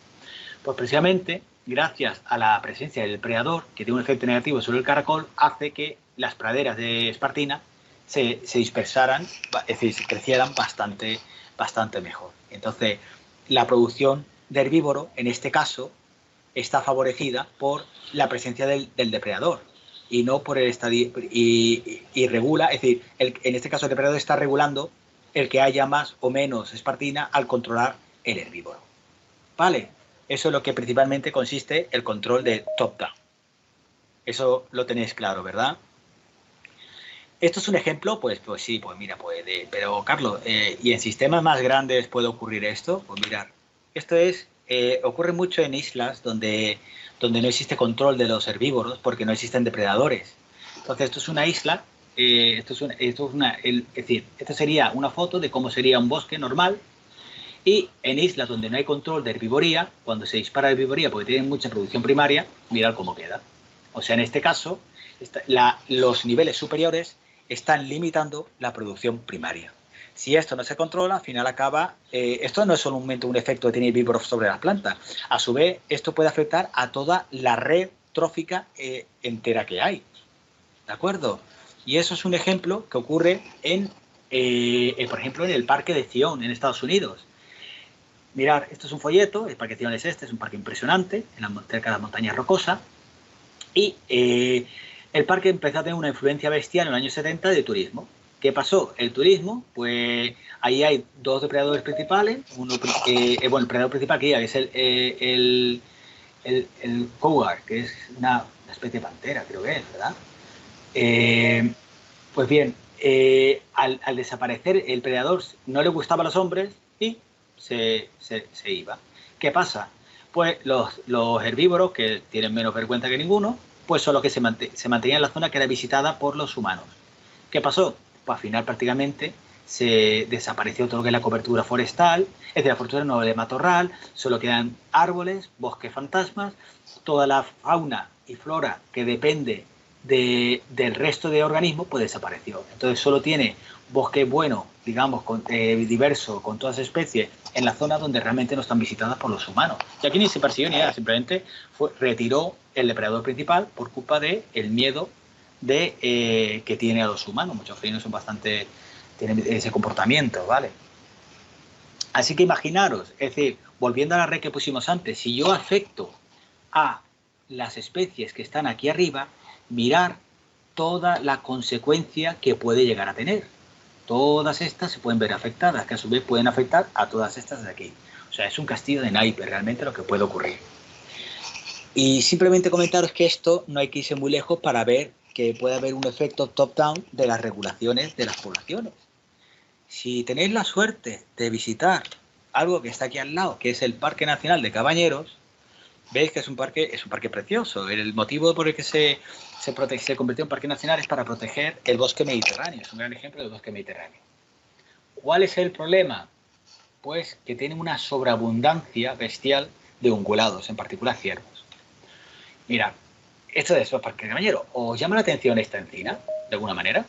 Pues precisamente, gracias a la presencia del predador, que tiene un efecto negativo sobre el caracol, hace que las praderas de espartina se dispersaran, es decir, se crecieran bastante mejor. Entonces, la producción de herbívoro, en este caso, está favorecida por la presencia del depredador y no por el estadio, y regula, es decir, en este caso el depredador está regulando el que haya más o menos espartina al controlar el herbívoro. ¿Vale? Eso es lo que principalmente consiste el control de top-down. Eso lo tenéis claro, ¿verdad? Esto es un ejemplo, pues sí, pues mira, pero Carlos, ¿y en sistemas más grandes puede ocurrir esto? Pues mirad, esto ocurre mucho en islas donde no existe control de los herbívoros porque no existen depredadores. Entonces, esto es una isla, esto sería una foto de cómo sería un bosque normal. Y en islas donde no hay control de herbivoría, cuando se dispara herbivoría porque tienen mucha producción primaria, mirad cómo queda. O sea, en este caso, los niveles superiores están limitando la producción primaria. Si esto no se controla, al final acaba... esto no es solamente un efecto que tiene herbívoros sobre las plantas. A su vez, esto puede afectar a toda la red trófica entera que hay. ¿De acuerdo? Y eso es un ejemplo que ocurre por ejemplo, en el Parque de Zion, en Estados Unidos. Mirad, esto es un folleto, el Parque Zion es un parque impresionante, cerca de las montañas rocosas, y el parque empezó a tener una influencia bestial en los años 70 de turismo. ¿Qué pasó? El turismo, pues ahí hay dos depredadores principales, el predador principal que es el cougar, que es una especie de pantera, creo que es, ¿verdad? Pues bien, al desaparecer el predador no le gustaba a los hombres y se iba. ¿Qué pasa? Pues los herbívoros, que tienen menos vergüenza que ninguno, pues son los que se mantenían en la zona que era visitada por los humanos. ¿Qué pasó? Pues al final prácticamente se desapareció todo lo que es la cobertura forestal, es decir, la cobertura no de matorral, solo quedan árboles, bosques fantasmas, toda la fauna y flora que depende del resto de organismos, pues desapareció. Entonces solo tiene bosque bueno, digamos, diverso, con todas las especies, en la zona donde realmente no están visitadas por los humanos. Y aquí ni se persiguió ni nada, simplemente retiró el depredador principal por culpa del miedo que tiene a los humanos. Muchos felinos tienen ese comportamiento, ¿vale? Así que imaginaros, es decir, volviendo a la red que pusimos antes, si yo afecto a las especies que están aquí arriba, mirar toda la consecuencia que puede llegar a tener. Todas estas se pueden ver afectadas, que a su vez pueden afectar a todas estas de aquí. O sea, es un castillo de naipes realmente lo que puede ocurrir. Y simplemente comentaros que esto no hay que irse muy lejos para ver que puede haber un efecto top-down de las regulaciones de las poblaciones. Si tenéis la suerte de visitar algo que está aquí al lado, que es el Parque Nacional de Cabañeros, veis que es un parque precioso. El motivo por el que se convirtió en parque nacional es para proteger el bosque mediterráneo. Es un gran ejemplo del bosque mediterráneo. ¿Cuál es el problema? Pues que tiene una sobreabundancia bestial de ungulados, en particular ciervos. Mira, esto de esos parques de cabañeros, ¿os llama la atención esta encina, de alguna manera?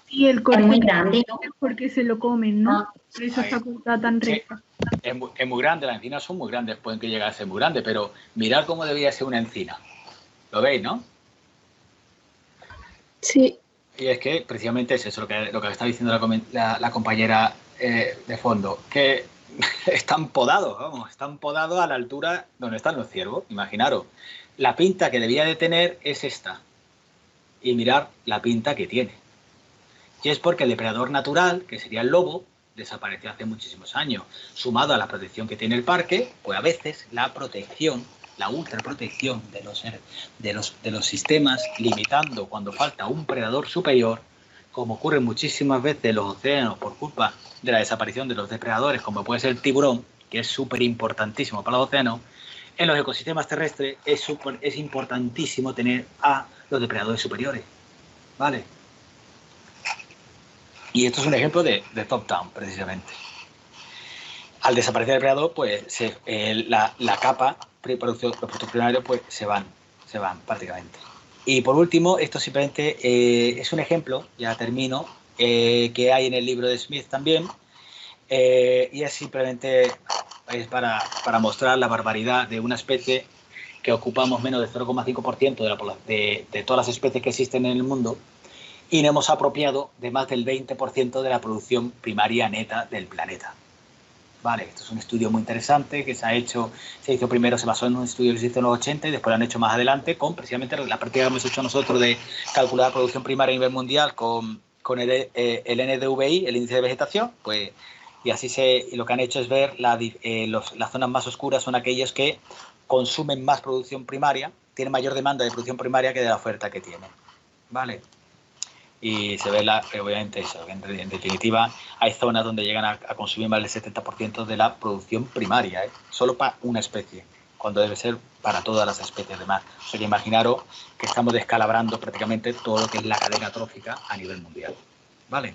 Y el corte es muy grande, ¿no? Porque se lo comen, ¿no? Por eso está cortada tan recta. Es muy grande, las encinas son muy grandes, pueden que llegar a ser muy grandes, pero mirad cómo debería ser una encina. ¿Lo veis, no? Sí. Y es que precisamente es eso lo que está diciendo la compañera de fondo, que están podados, están podados a la altura donde están los ciervos. Imaginaros, la pinta que debía de tener es esta. Y mirad la pinta que tiene. Y es porque el depredador natural, que sería el lobo, desapareció hace muchísimos años. Sumado a la protección que tiene el parque, pues a veces la protección, la ultraprotección de los sistemas, limitando cuando falta un predador superior, como ocurre muchísimas veces en los océanos por culpa de la desaparición de los depredadores, como puede ser el tiburón, que es súper importantísimo para los océanos, en los ecosistemas terrestres es importantísimo tener a los depredadores superiores. ¿Vale? Y esto es un ejemplo de top-down, precisamente. Al desaparecer el predador, pues la capa de producción, los productos primarios, pues se van prácticamente. Y por último, esto simplemente es un ejemplo, ya termino, que hay en el libro de Smith también, y es simplemente para mostrar la barbaridad de una especie que ocupamos menos del 0,5% de todas las especies que existen en el mundo, y nos hemos apropiado de más del 20% de la producción primaria neta del planeta. Vale, esto es un estudio muy interesante que se hizo primero, se basó en un estudio que se hizo en los 80 y después lo han hecho más adelante con precisamente la práctica que hemos hecho nosotros de calcular la producción primaria a nivel mundial con el NDVI, el índice de vegetación, pues, y así lo que han hecho es ver las zonas más oscuras son aquellos que consumen más producción primaria, tienen mayor demanda de producción primaria que de la oferta que tienen. Vale. Y se ve, obviamente, eso, en definitiva, hay zonas donde llegan a consumir más del 70% de la producción primaria, solo para una especie, cuando debe ser para todas las especies de mar. O sea que imaginaros que estamos descalabrando prácticamente todo lo que es la cadena trófica a nivel mundial. ¿Vale?